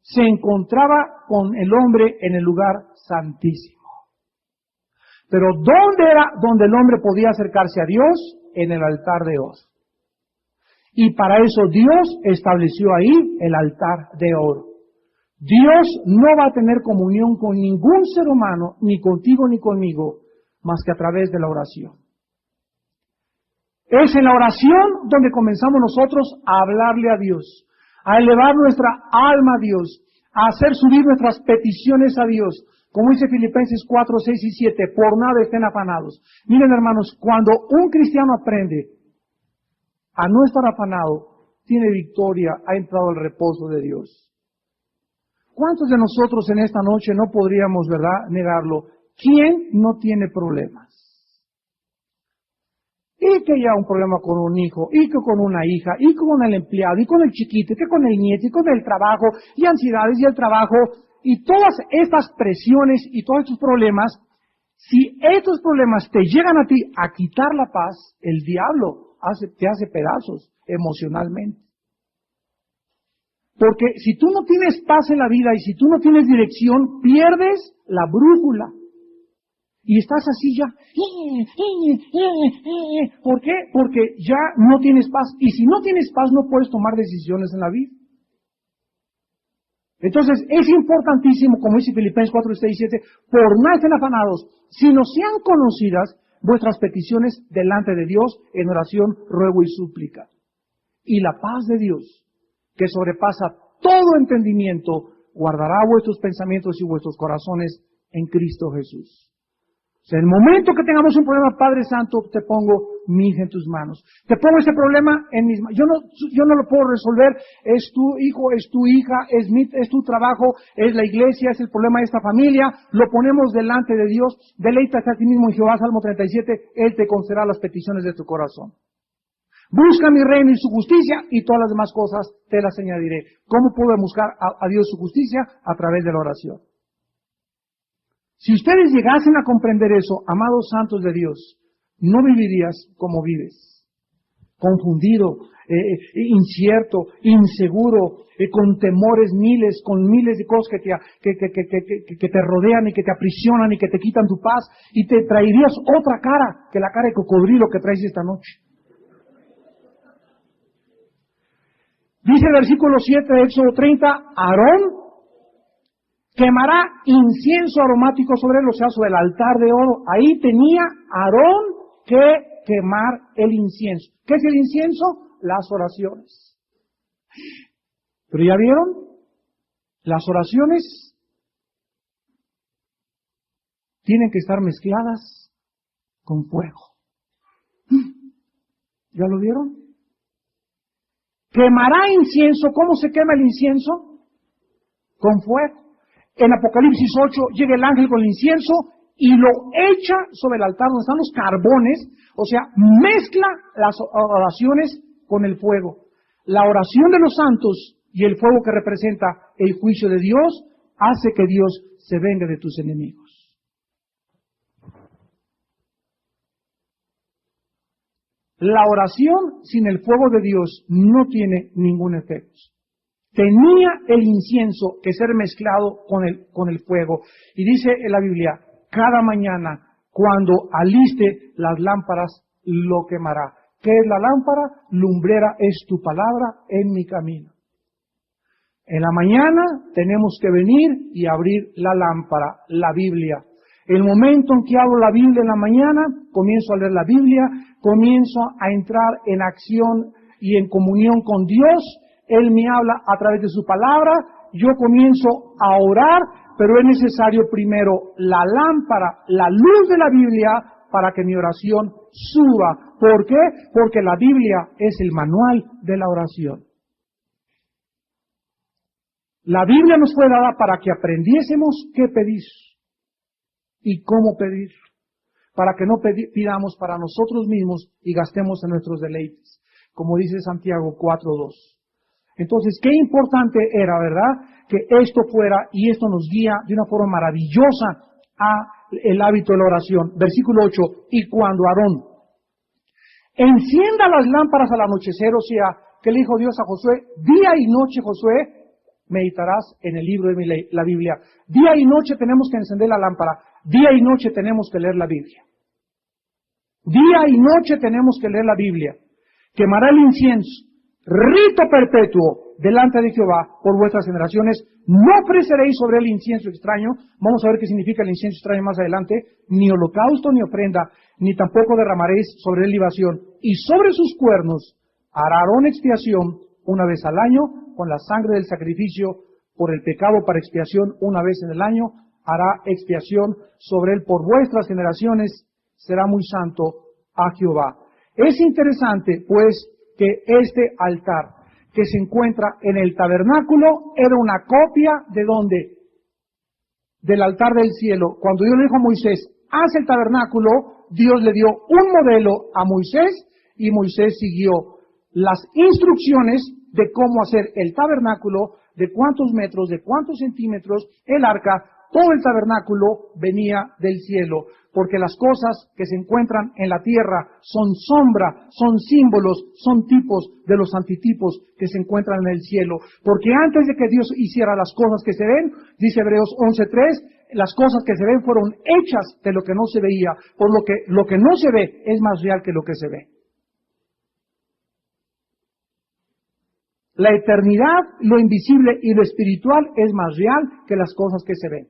Se encontraba con el hombre en el lugar santísimo. Pero ¿dónde era donde el hombre podía acercarse a Dios? En el altar de oro. Y para eso Dios estableció ahí el altar de oro. Dios no va a tener comunión con ningún ser humano, ni contigo ni conmigo, más que a través de la oración. Es en la oración donde comenzamos nosotros a hablarle a Dios, a elevar nuestra alma a Dios, a hacer subir nuestras peticiones a Dios. Como dice Filipenses 4, 6 y 7, por nada estén afanados. Miren, hermanos, cuando un cristiano aprende a no estar afanado, tiene victoria, ha entrado al reposo de Dios. ¿Cuántos de nosotros en esta noche no podríamos, verdad, negarlo? ¿Quién no tiene problemas? Y que ya un problema con un hijo, y que con una hija, y con el empleado, y con el chiquito, y que con el nieto, y con el trabajo, y ansiedades, y el trabajo, y todas estas presiones y todos estos problemas Si estos problemas te llegan a ti a quitar la paz, el diablo te hace pedazos emocionalmente. Porque si tú no tienes paz en la vida y si tú no tienes dirección, pierdes la brújula. Y estás así ya. ¿Por qué? Porque ya no tienes paz. Y si no tienes paz, no puedes tomar decisiones en la vida. Entonces, es importantísimo, como dice Filipenses 4, 6 y 7, por nada estén afanados, sino sean conocidas vuestras peticiones delante de Dios en oración, ruego y súplica. Y la paz de Dios, que sobrepasa todo entendimiento, guardará vuestros pensamientos y vuestros corazones en Cristo Jesús. O sea, en el momento que tengamos un problema, Padre Santo, te pongo mi hija en tus manos. Te pongo ese problema en mis manos. Yo no lo puedo resolver. Es tu hijo, es tu hija, es tu trabajo, es la iglesia, es el problema de esta familia. Lo ponemos delante de Dios. Deleítate a ti mismo en Jehová, Salmo 37. Él te concederá las peticiones de tu corazón. Busca mi reino y su justicia y todas las demás cosas te las añadiré. ¿Cómo puedo buscar a Dios su justicia? A través de la oración. Si ustedes llegasen a comprender eso, amados santos de Dios, no vivirías como vives. Confundido, incierto, inseguro, con temores miles, con miles de cosas que te rodean y que te aprisionan y que te quitan tu paz, y te traerías otra cara que la cara de cocodrilo que traes esta noche. Dice el versículo 7 de Éxodo 30, Aarón quemará incienso aromático sobre él, o sea, sobre el altar de oro. Ahí tenía Aarón que quemar el incienso. ¿Qué es el incienso? Las oraciones. Pero ¿ya vieron? Las oraciones tienen que estar mezcladas con fuego. ¿Ya lo vieron? Quemará incienso. ¿Cómo se quema el incienso? Con fuego. En Apocalipsis 8 llega el ángel con el incienso y lo echa sobre el altar donde están los carbones, o sea, mezcla las oraciones con el fuego. La oración de los santos y el fuego que representa el juicio de Dios hace que Dios se vengue de tus enemigos. La oración sin el fuego de Dios no tiene ningún efecto. Tenía el incienso que ser mezclado con el fuego. Y dice en la Biblia, cada mañana, cuando aliste las lámparas, lo quemará. ¿Qué es la lámpara? Lumbrera es tu palabra en mi camino. En la mañana tenemos que venir y abrir la lámpara, la Biblia. El momento en que abro la Biblia en la mañana, comienzo a leer la Biblia, comienzo a entrar en acción y en comunión con Dios. Él me habla a través de su palabra, yo comienzo a orar, pero es necesario primero la lámpara, la luz de la Biblia, para que mi oración suba. ¿Por qué? Porque la Biblia es el manual de la oración. La Biblia nos fue dada para que aprendiésemos qué pedir y cómo pedir, para que no pidamos para nosotros mismos y gastemos en nuestros deleites, como dice Santiago 4:2. Entonces, qué importante era, ¿verdad?, que esto fuera, y esto nos guía de una forma maravillosa a el hábito de la oración. Versículo 8, y cuando Aarón encienda las lámparas al anochecer, o sea, que le dijo Dios a Josué, día y noche, Josué, meditarás en el libro de mi ley, la Biblia. Día y noche tenemos que encender la lámpara, día y noche tenemos que leer la Biblia. Día y noche tenemos que leer la Biblia. Quemará el incienso, rito perpetuo delante de Jehová por vuestras generaciones. No ofreceréis sobre él incienso extraño. Vamos a ver qué significa el incienso extraño más adelante. Ni holocausto ni ofrenda, ni tampoco derramaréis sobre él libación. Y sobre sus cuernos hará Aarón expiación una vez al año con la sangre del sacrificio por el pecado para expiación una vez en el año. Hará expiación sobre él por vuestras generaciones. Será muy santo a Jehová. Es interesante, pues, que este altar que se encuentra en el tabernáculo era una copia de ¿dónde? Del altar del cielo. Cuando Dios le dijo a Moisés, haz el tabernáculo, Dios le dio un modelo a Moisés y Moisés siguió las instrucciones de cómo hacer el tabernáculo, de cuántos metros, de cuántos centímetros, el arca, Todo el tabernáculo venía del cielo, porque las cosas que se encuentran en la tierra son sombra, son símbolos, son tipos de los antitipos que se encuentran en el cielo. Porque antes de que Dios hiciera las cosas que se ven, dice Hebreos 11:3, las cosas que se ven fueron hechas de lo que no se veía, por lo que no se ve es más real que lo que se ve. La eternidad, lo invisible y lo espiritual es más real que las cosas que se ven.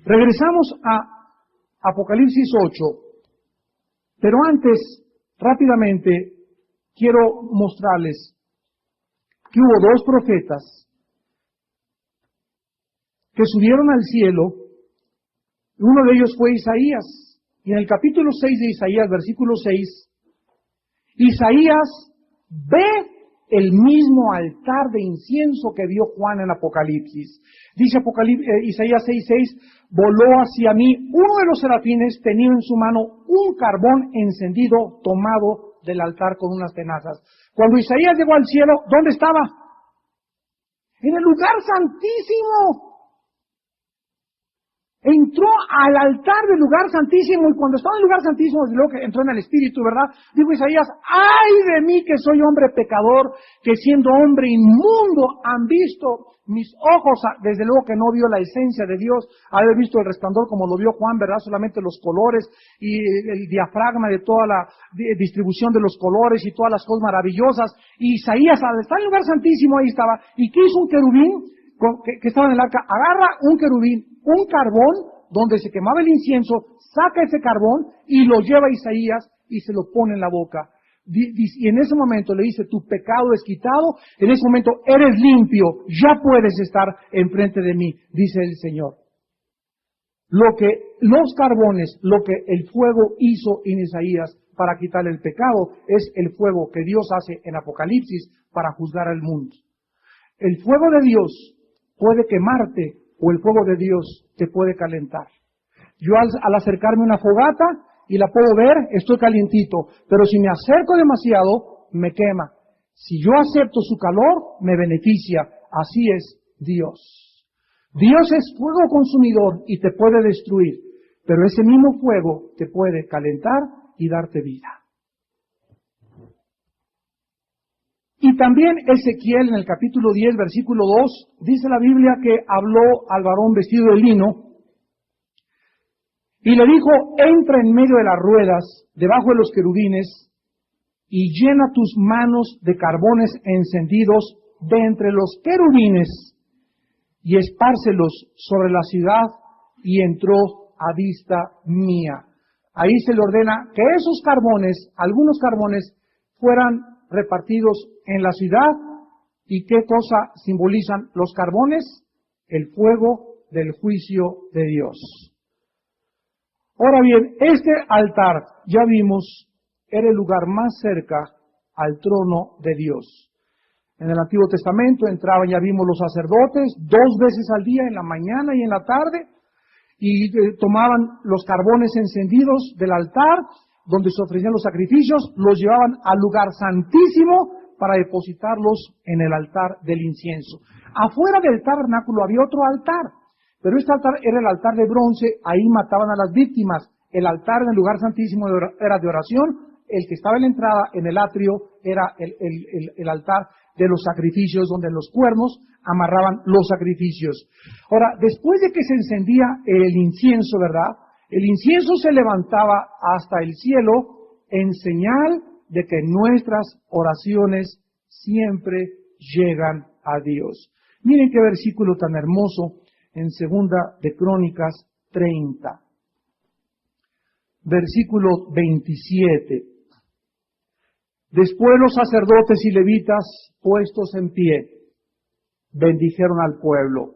Regresamos a Apocalipsis 8, pero antes, rápidamente, quiero mostrarles que hubo dos profetas que subieron al cielo. Uno de ellos fue Isaías, y en el capítulo 6 de Isaías, versículo 6, Isaías ve el mismo altar de incienso que vio Juan en Apocalipsis. Dice Isaías 6:6, voló hacia mí uno de los serafines, tenía en su mano un carbón encendido tomado del altar con unas tenazas. Cuando Isaías llegó al cielo, ¿dónde estaba? En el lugar santísimo. Entró al altar del lugar santísimo, y cuando estaba en el lugar santísimo, desde luego que entró en el Espíritu, ¿verdad? Dijo Isaías, ¡ay de mí que soy hombre pecador, que siendo hombre inmundo han visto mis ojos! Desde luego que no vio la esencia de Dios, haber visto el resplandor como lo vio Juan, ¿verdad? Solamente los colores y el diafragma de toda la distribución de los colores y todas las cosas maravillosas. Y Isaías, al estar en el lugar santísimo, ahí estaba. ¿Y qué hizo un querubín que estaba en el arca? Agarra un querubín, un carbón donde se quemaba el incienso, saca ese carbón y lo lleva a Isaías y se lo pone en la boca. Y en ese momento le dice, tu pecado es quitado, en ese momento eres limpio, ya puedes estar enfrente de mí, dice el Señor. Los carbones, lo que el fuego hizo en Isaías para quitar el pecado, es el fuego que Dios hace en Apocalipsis para juzgar al mundo. El fuego de Dios puede quemarte, o el fuego de Dios te puede calentar. Yo al acercarme a una fogata y la puedo ver, estoy calientito, pero si me acerco demasiado, me quema. Si yo acepto su calor, me beneficia. Así es Dios. Dios es fuego consumidor y te puede destruir, pero ese mismo fuego te puede calentar y darte vida. Y también Ezequiel, en el capítulo 10, versículo 2, dice la Biblia que habló al varón vestido de lino y le dijo, entra en medio de las ruedas, debajo de los querubines, y llena tus manos de carbones encendidos de entre los querubines, y espárcelos sobre la ciudad, y entró a vista mía. Ahí se le ordena que esos carbones, algunos carbones, fueran repartidos en la ciudad. ¿Y qué cosa simbolizan los carbones? El fuego del juicio de Dios. Ahora bien, este altar, ya vimos, era el lugar más cerca al trono de Dios. En el Antiguo Testamento entraban, ya vimos, los sacerdotes 2 veces al día, en la mañana y en la tarde, y tomaban los carbones encendidos del altar, donde se ofrecían los sacrificios, los llevaban al lugar santísimo para depositarlos en el altar del incienso. Afuera del tabernáculo había otro altar, pero este altar era el altar de bronce, ahí mataban a las víctimas. El altar en el lugar santísimo era de oración, el que estaba en la entrada, en el atrio, era el altar de los sacrificios, donde en los cuernos amarraban los sacrificios. Ahora, después de que se encendía el incienso, ¿verdad? El incienso se levantaba hasta el cielo en señal de que nuestras oraciones siempre llegan a Dios. Miren qué versículo tan hermoso en Segunda de Crónicas 30. Versículo 27. Después los sacerdotes y levitas, puestos en pie, bendijeron al pueblo.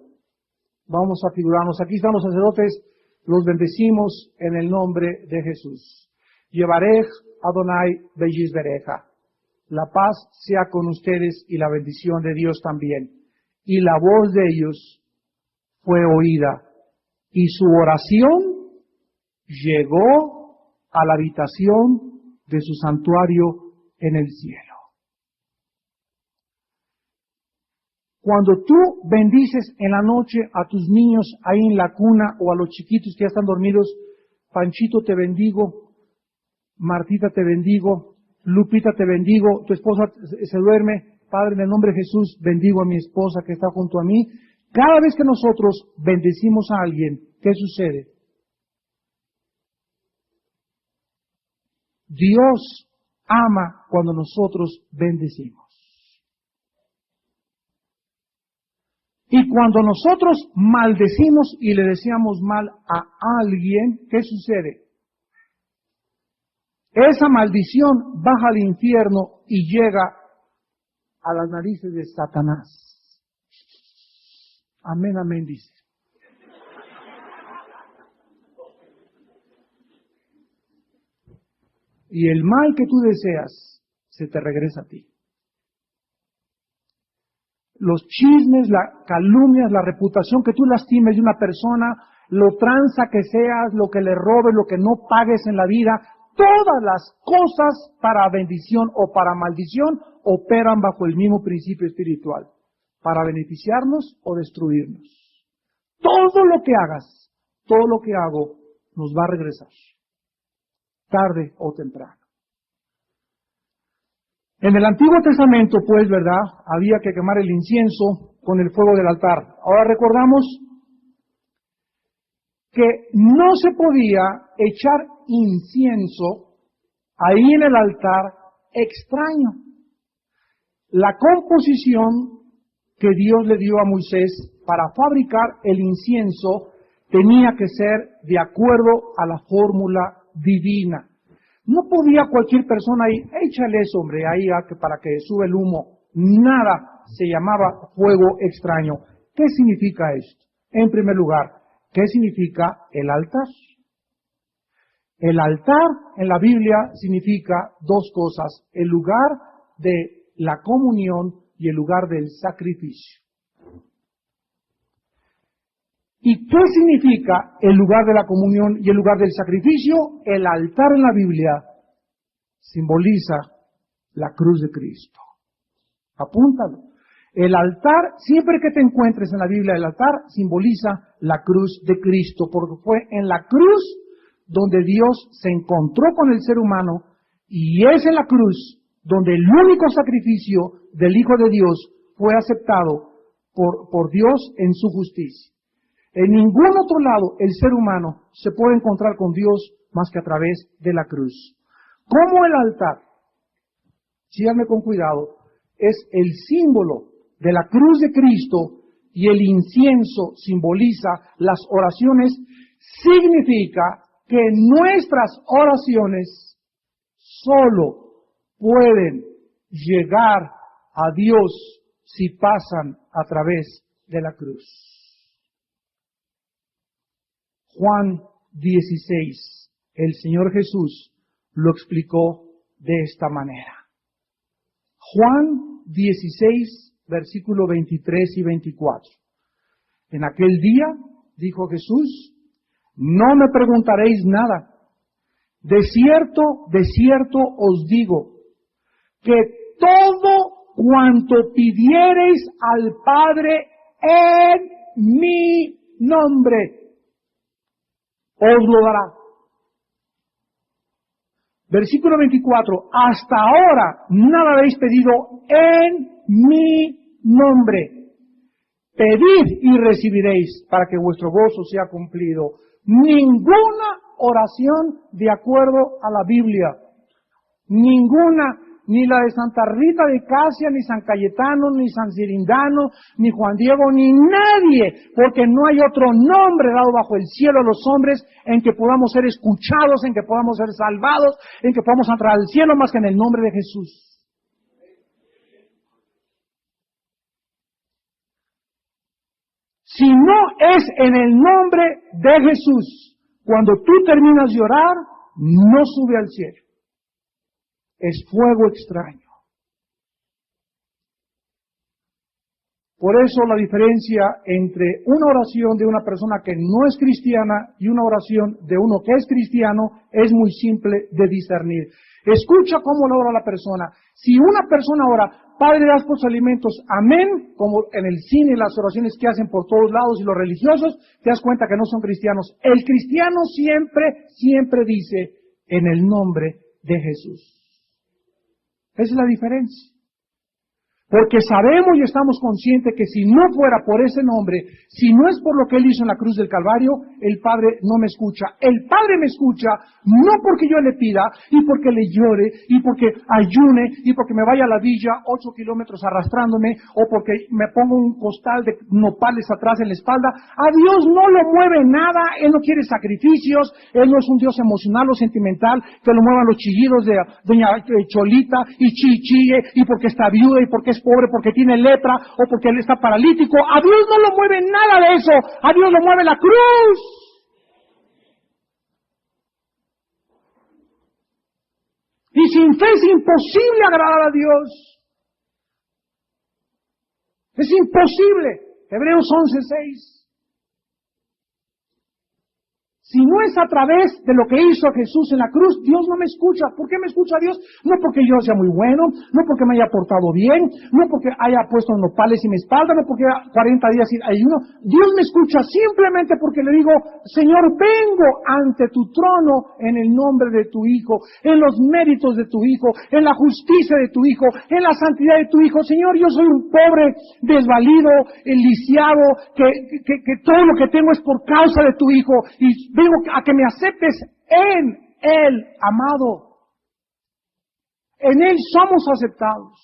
Vamos a figurarnos, aquí están los sacerdotes, los bendecimos en el nombre de Jesús. Yevarej Adonai Beyisbereja. La paz sea con ustedes y la bendición de Dios también. Y la voz de ellos fue oída, y su oración llegó a la habitación de su santuario en el cielo. Cuando tú bendices en la noche a tus niños ahí en la cuna o a los chiquitos que ya están dormidos, Panchito te bendigo, Martita te bendigo, Lupita te bendigo, tu esposa se duerme, Padre, en el nombre de Jesús bendigo a mi esposa que está junto a mí. Cada vez que nosotros bendecimos a alguien, ¿qué sucede? Dios ama cuando nosotros bendecimos. Y cuando nosotros maldecimos y le deseamos mal a alguien, ¿qué sucede? Esa maldición baja al infierno y llega a las narices de Satanás. Amén, amén, dice. Y el mal que tú deseas se te regresa a ti. Los chismes, la calumnias, la reputación que tú lastimes de una persona, lo tranza que seas, lo que le robes, lo que no pagues en la vida, todas las cosas para bendición o para maldición operan bajo el mismo principio espiritual, para beneficiarnos o destruirnos. Todo lo que hagas, todo lo que hago, nos va a regresar, tarde o temprano. En el Antiguo Testamento, pues, ¿verdad?, había que quemar el incienso con el fuego del altar. Ahora recordamos que no se podía echar incienso ahí en el altar extraño. La composición que Dios le dio a Moisés para fabricar el incienso tenía que ser de acuerdo a la fórmula divina. No podía cualquier persona ahí, échale eso, hombre, ahí para que sube el humo. Nada, se llamaba fuego extraño. ¿Qué significa esto? En primer lugar, ¿qué significa el altar? El altar en la Biblia significa dos cosas: el lugar de la comunión y el lugar del sacrificio. ¿Y qué significa el lugar de la comunión y el lugar del sacrificio? El altar en la Biblia simboliza la cruz de Cristo. Apúntalo. El altar, siempre que te encuentres en la Biblia, el altar simboliza la cruz de Cristo, porque fue en la cruz donde Dios se encontró con el ser humano, y es en la cruz donde el único sacrificio del Hijo de Dios fue aceptado por Dios en su justicia. En ningún otro lado el ser humano se puede encontrar con Dios más que a través de la cruz. Como el altar, síganme con cuidado, es el símbolo de la cruz de Cristo y el incienso simboliza las oraciones, significa que nuestras oraciones solo pueden llegar a Dios si pasan a través de la cruz. Juan 16, el Señor Jesús lo explicó de esta manera. Juan 16, versículo 23 y 24. En aquel día, dijo Jesús, no me preguntaréis nada. De cierto os digo, que todo cuanto pidiereis al Padre en mi nombre, os lo dará. Versículo 24, hasta ahora nada habéis pedido en mi nombre. Pedid y recibiréis para que vuestro gozo sea cumplido. Ninguna oración de acuerdo a la Biblia, ninguna, ni la de Santa Rita de Casia, ni San Cayetano, ni San Cirindano, ni Juan Diego, ni nadie, porque no hay otro nombre dado bajo el cielo a los hombres en que podamos ser escuchados, en que podamos ser salvados, en que podamos entrar al cielo más que en el nombre de Jesús. Si no es en el nombre de Jesús, cuando tú terminas de orar, no sube al cielo. Es fuego extraño. Por eso la diferencia entre una oración de una persona que no es cristiana y una oración de uno que es cristiano es muy simple de discernir. Escucha cómo lo ora la persona. Si una persona ora, Padre, das por sus alimentos, amén, como en el cine, las oraciones que hacen por todos lados y los religiosos, te das cuenta que no son cristianos. El cristiano siempre dice, en el nombre de Jesús. Esa es la diferencia. Porque sabemos y estamos conscientes que si no fuera por ese nombre, si no es por lo que Él hizo en la cruz del Calvario, el Padre no me escucha. El Padre me escucha no porque yo le pida, y porque le llore, y porque ayune, y porque me vaya a la villa 8 kilómetros arrastrándome, o porque me pongo un costal de nopales atrás en la espalda. A Dios no lo mueve nada. Él no quiere sacrificios. Él no es un Dios emocional o sentimental que lo muevan los chillidos de doña Cholita y chille, y porque está viuda, y porque es pobre, porque tiene lepra, o porque él está paralítico. A Dios no lo mueve nada de eso. A Dios lo mueve la cruz. Y sin fe es imposible agradar a Dios. Es imposible. Hebreos 11:6. Si no es a través de lo que hizo Jesús en la cruz, Dios no me escucha. ¿Por qué me escucha Dios? No porque yo sea muy bueno, no porque me haya portado bien, no porque haya puesto nopales en mi espalda, no porque haya 40 días sin ayuno. Dios me escucha simplemente porque le digo, Señor, vengo ante tu trono en el nombre de tu Hijo, en los méritos de tu Hijo, en la justicia de tu Hijo, en la santidad de tu Hijo. Señor, yo soy un pobre, desvalido, lisiado, que todo lo que tengo es por causa de tu Hijo, y vengo a que me aceptes en Él, amado. En Él somos aceptados.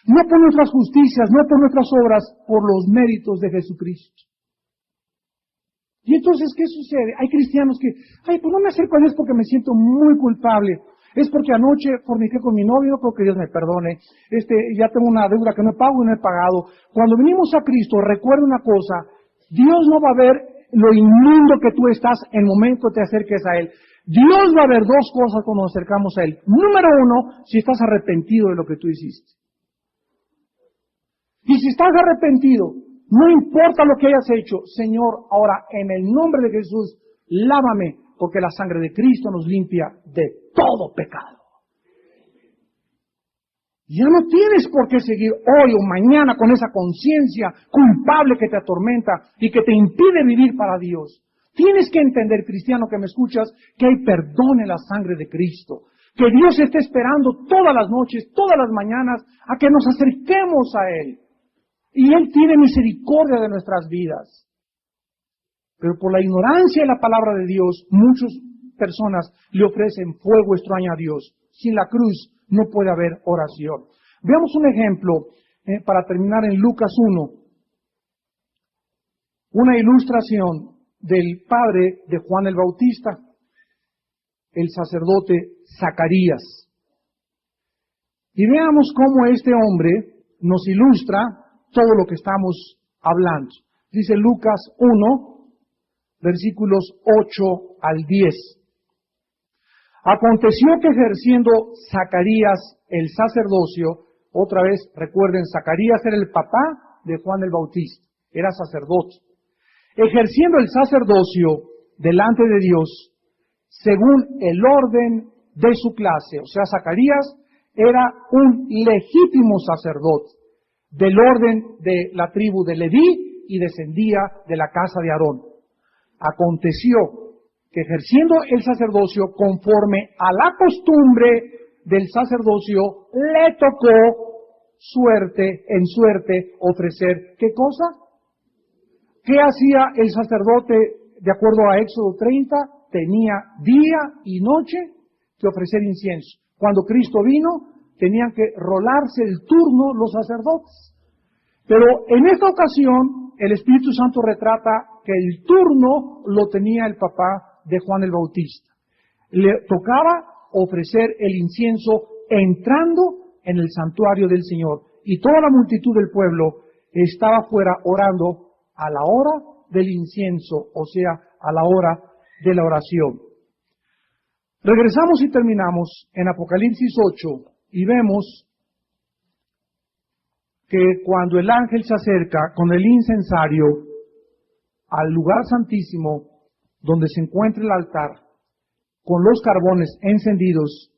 No por nuestras justicias, no por nuestras obras, por los méritos de Jesucristo. Y entonces, ¿qué sucede? Hay cristianos que, pues no me acerco a Dios porque me siento muy culpable. Es porque anoche forniqué con mi novio, no creo que Dios me perdone. Ya tengo una deuda que no he pagado y no he pagado. Cuando venimos a Cristo, recuerda una cosa, Dios no va a ver lo inmundo que tú estás en el momento que te acerques a Él. Dios va a ver dos cosas cuando nos acercamos a Él. Número uno, si estás arrepentido de lo que tú hiciste. Y si estás arrepentido, no importa lo que hayas hecho, Señor, ahora en el nombre de Jesús, lávame, porque la sangre de Cristo nos limpia de todo pecado. Ya no tienes por qué seguir hoy o mañana con esa conciencia culpable que te atormenta y que te impide vivir para Dios. Tienes que entender, cristiano que me escuchas, que hay perdón en la sangre de Cristo. Que Dios está esperando todas las noches, todas las mañanas, a que nos acerquemos a Él. Y Él tiene misericordia de nuestras vidas. Pero por la ignorancia de la palabra de Dios, muchas personas le ofrecen fuego extraño a Dios. Sin la cruz no puede haber oración. Veamos un ejemplo para terminar en Lucas 1. Una ilustración del padre de Juan el Bautista, el sacerdote Zacarías. Y veamos cómo este hombre nos ilustra todo lo que estamos hablando. Dice Lucas 1, versículos 8 al 10. Aconteció que ejerciendo Zacarías el sacerdocio, otra vez recuerden, Zacarías era el papá de Juan el Bautista, era sacerdote. Ejerciendo el sacerdocio delante de Dios, según el orden de su clase, o sea, Zacarías era un legítimo sacerdote del orden de la tribu de Leví y descendía de la casa de Aarón. Aconteció que ejerciendo el sacerdocio conforme a la costumbre del sacerdocio, le tocó en suerte ofrecer, ¿qué cosa? ¿Qué hacía el sacerdote de acuerdo a Éxodo 30? Tenía día y noche que ofrecer incienso. Cuando Cristo vino, tenían que rolarse el turno los sacerdotes. Pero en esta ocasión, el Espíritu Santo retrata que el turno lo tenía el papá de Juan el Bautista. Le tocaba ofrecer el incienso entrando en el santuario del Señor. Y toda la multitud del pueblo estaba fuera orando a la hora del incienso, o sea, a la hora de la oración. Regresamos y terminamos en Apocalipsis 8 y vemos que cuando el ángel se acerca con el incensario al lugar santísimo donde se encuentra el altar, con los carbones encendidos,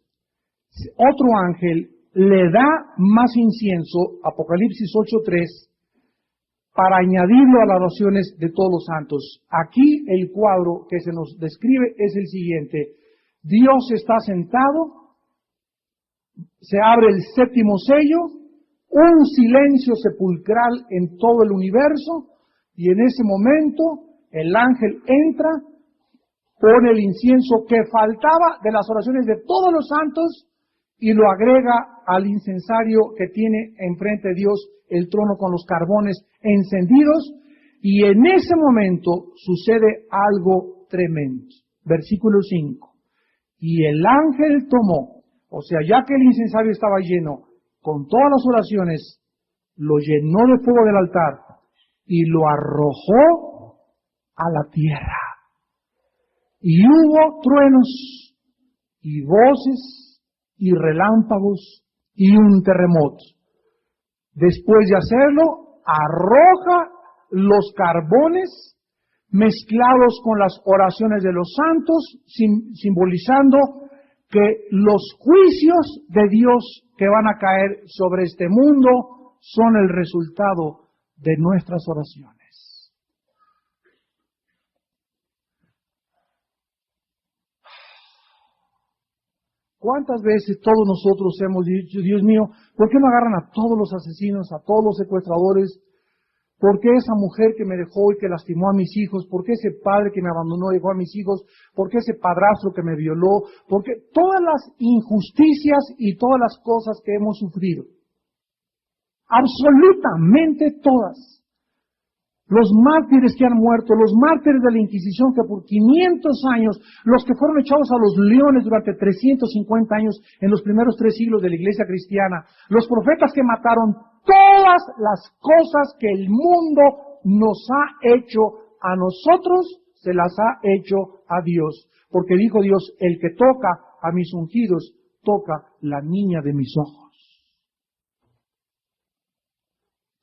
otro ángel le da más incienso, Apocalipsis 8:3, para añadirlo a las oraciones de todos los santos. Aquí el cuadro que se nos describe es el siguiente. Dios está sentado, se abre el séptimo sello, un silencio sepulcral en todo el universo, y en ese momento el ángel entra, pone el incienso que faltaba de las oraciones de todos los santos y lo agrega al incensario que tiene enfrente de Dios el trono con los carbones encendidos, y en ese momento sucede algo tremendo. Versículo 5. Y el ángel tomó, o sea, ya que el incensario estaba lleno con todas las oraciones, lo llenó de fuego del altar y lo arrojó a la tierra. Y hubo truenos y voces y relámpagos y un terremoto. Después de hacerlo, arroja los carbones mezclados con las oraciones de los santos, simbolizando que los juicios de Dios que van a caer sobre este mundo son el resultado de nuestras oraciones. ¿Cuántas veces todos nosotros hemos dicho, Dios mío, ¿por qué no agarran a todos los asesinos, a todos los secuestradores? ¿Por qué esa mujer que me dejó y que lastimó a mis hijos? ¿Por qué ese padre que me abandonó y dejó a mis hijos? ¿Por qué ese padrastro que me violó? ¿Por qué todas las injusticias y todas las cosas que hemos sufrido? Absolutamente todas. Los mártires que han muerto, los mártires de la Inquisición que por 500 años, los que fueron echados a los leones durante 350 años en los primeros 3 siglos de la Iglesia cristiana, los profetas que mataron, todas las cosas que el mundo nos ha hecho a nosotros, se las ha hecho a Dios. Porque dijo Dios, el que toca a mis ungidos, toca la niña de mis ojos.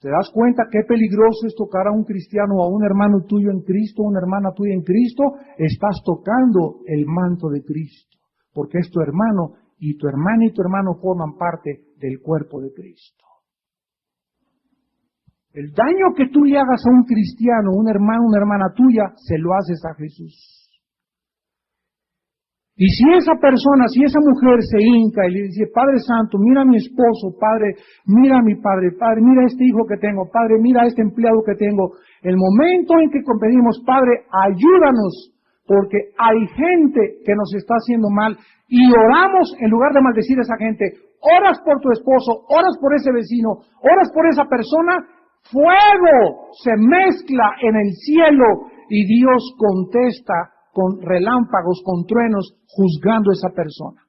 ¿Te das cuenta qué peligroso es tocar a un cristiano o a un hermano tuyo en Cristo, una hermana tuya en Cristo? Estás tocando el manto de Cristo, porque es tu hermano, y tu hermana y tu hermano forman parte del cuerpo de Cristo. El daño que tú le hagas a un cristiano, un hermano, una hermana tuya, se lo haces a Jesús. Y si esa persona, si esa mujer se hinca y le dice, Padre Santo, mira a mi esposo, Padre, mira a mi padre, Padre, mira a este hijo que tengo, Padre, mira a este empleado que tengo. El momento en que pedimos, Padre, ayúdanos, porque hay gente que nos está haciendo mal, y oramos en lugar de maldecir a esa gente, oras por tu esposo, oras por ese vecino, oras por esa persona, fuego se mezcla en el cielo y Dios contesta con relámpagos, con truenos, juzgando a esa persona.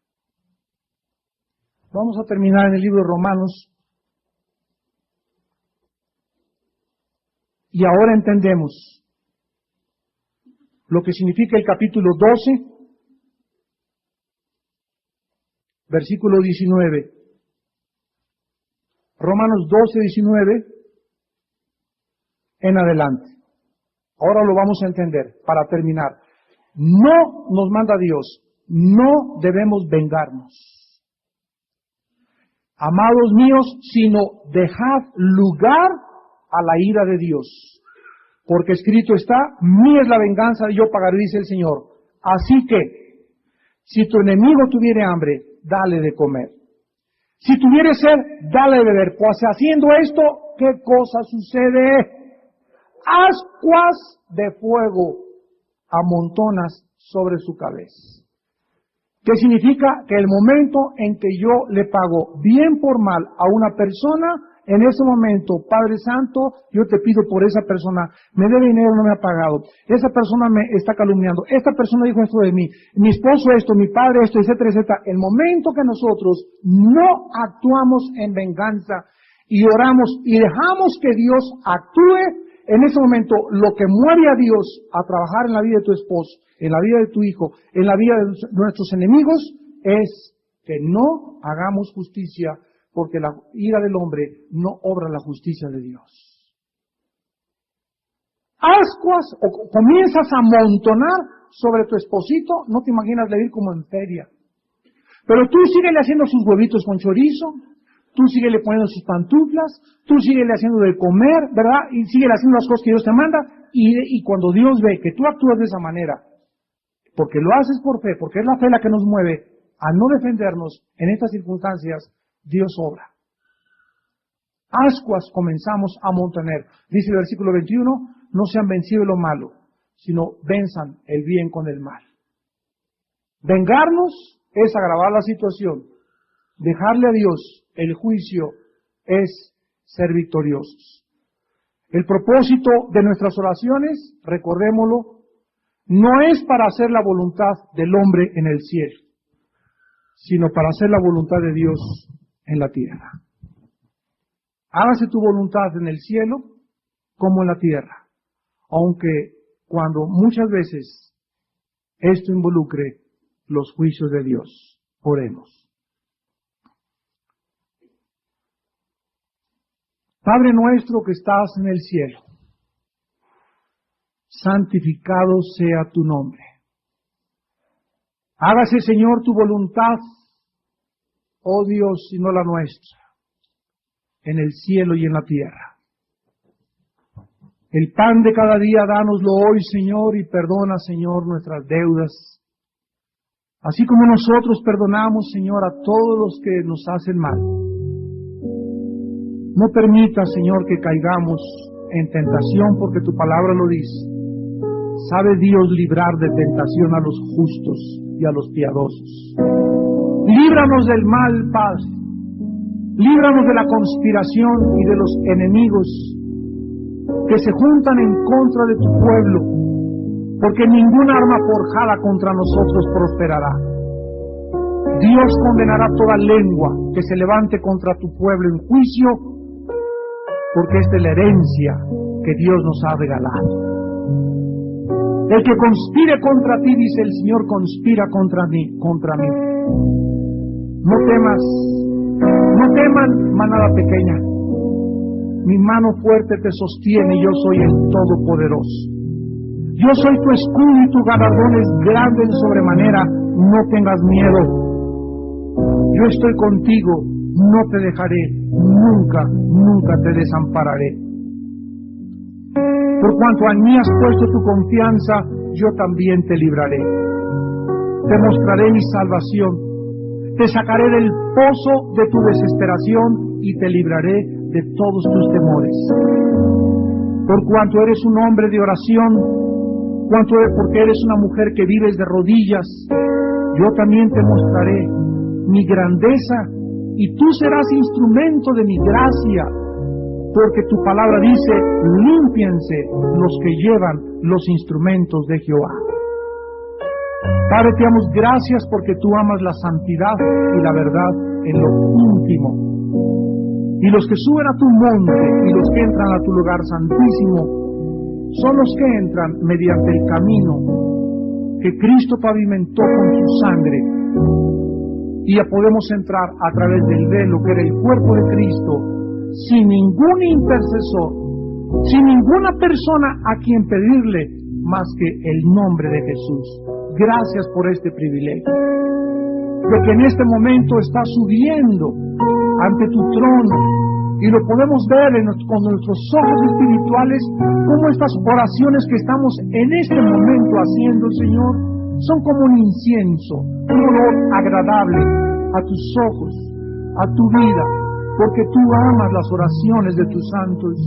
Vamos a terminar en el libro de Romanos. Y ahora entendemos lo que significa el capítulo 12, versículo 19. Romanos 12, 19 en adelante. Ahora lo vamos a entender para terminar. No nos manda Dios, no debemos vengarnos, amados míos, sino dejad lugar a la ira de Dios, porque escrito está, mía es la venganza, yo pagaré, dice el Señor. Así que, si tu enemigo tuviere hambre, dale de comer. Si tuviere sed, dale de beber, pues haciendo esto, ¿qué cosa sucede? Ascuas de fuego amontonas sobre su cabeza. ¿Qué significa? Que el momento en que yo le pago bien por mal a una persona, en ese momento, Padre Santo, yo te pido por esa persona, me debe dinero, no me ha pagado, esa persona me está calumniando, esta persona dijo esto de mí, mi esposo esto, mi padre esto, etcétera, etcétera. El momento que nosotros no actuamos en venganza y oramos y dejamos que Dios actúe, en ese momento, lo que mueve a Dios a trabajar en la vida de tu esposo, en la vida de tu hijo, en la vida de nuestros enemigos, es que no hagamos justicia, porque la ira del hombre no obra la justicia de Dios. Ascuas, o comienzas a amontonar sobre tu esposito, no te imaginas leer como en feria. Pero tú síguele haciendo sus huevitos con chorizo, tú síguele poniendo sus pantuflas, tú síguele haciendo de comer, ¿verdad? Y síguele haciendo las cosas que Dios te manda, y cuando Dios ve que tú actúas de esa manera, porque lo haces por fe, porque es la fe la que nos mueve a no defendernos en estas circunstancias, Dios obra. Ascuas comenzamos a montaner. Dice el versículo 21, no sean vencidos lo malo, sino venzan el bien con el mal. Vengarnos es agravar la situación. Dejarle a Dios el juicio es ser victoriosos. El propósito de nuestras oraciones, recordémoslo, no es para hacer la voluntad del hombre en el cielo, sino para hacer la voluntad de Dios en la tierra. Hágase tu voluntad en el cielo como en la tierra, aunque cuando muchas veces esto involucre los juicios de Dios. Oremos. Padre nuestro que estás en el cielo, santificado sea tu nombre. Hágase, Señor, tu voluntad, oh Dios, y no la nuestra, en el cielo y en la tierra. El pan de cada día, dánoslo hoy, Señor, y perdona, Señor, nuestras deudas, así como nosotros perdonamos, Señor, a todos los que nos hacen mal. No permita, Señor, que caigamos en tentación, porque tu palabra lo dice. Sabe Dios librar de tentación a los justos y a los piadosos. Líbranos del mal, Padre. Líbranos de la conspiración y de los enemigos que se juntan en contra de tu pueblo, porque ninguna arma forjada contra nosotros prosperará. Dios condenará toda lengua que se levante contra tu pueblo en juicio, porque esta es la herencia que Dios nos ha regalado. El que conspire contra ti, dice el Señor, conspira contra mí. No teman, manada pequeña. Mi mano fuerte te sostiene y yo soy el Todopoderoso. Yo soy tu escudo y tu galardón es grande en sobremanera. No tengas miedo. Yo estoy contigo, no te dejaré, nunca te desampararé. Por cuanto en mí has puesto tu confianza, yo también te libraré. Te mostraré mi salvación. Te sacaré del pozo de tu desesperación y te libraré de todos tus temores. Por cuanto eres un hombre de oración, porque eres una mujer que vives de rodillas, yo también te mostraré mi grandeza y tú serás instrumento de mi gracia, porque tu palabra dice, límpiense los que llevan los instrumentos de Jehová. Padre, te damos gracias porque tú amas la santidad y la verdad en lo íntimo. Y los que suben a tu monte y los que entran a tu lugar santísimo son los que entran mediante el camino que Cristo pavimentó con su sangre. Y ya podemos entrar a través del velo que era el cuerpo de Cristo, sin ningún intercesor, sin ninguna persona a quien pedirle más que el nombre de Jesús. Gracias por este privilegio, de que en este momento está subiendo ante tu trono, y lo podemos ver con nuestros ojos espirituales, cómo estas oraciones que estamos en este momento haciendo, Señor, son como un incienso, un olor agradable a tus ojos, a tu vida, porque tú amas las oraciones de tus santos.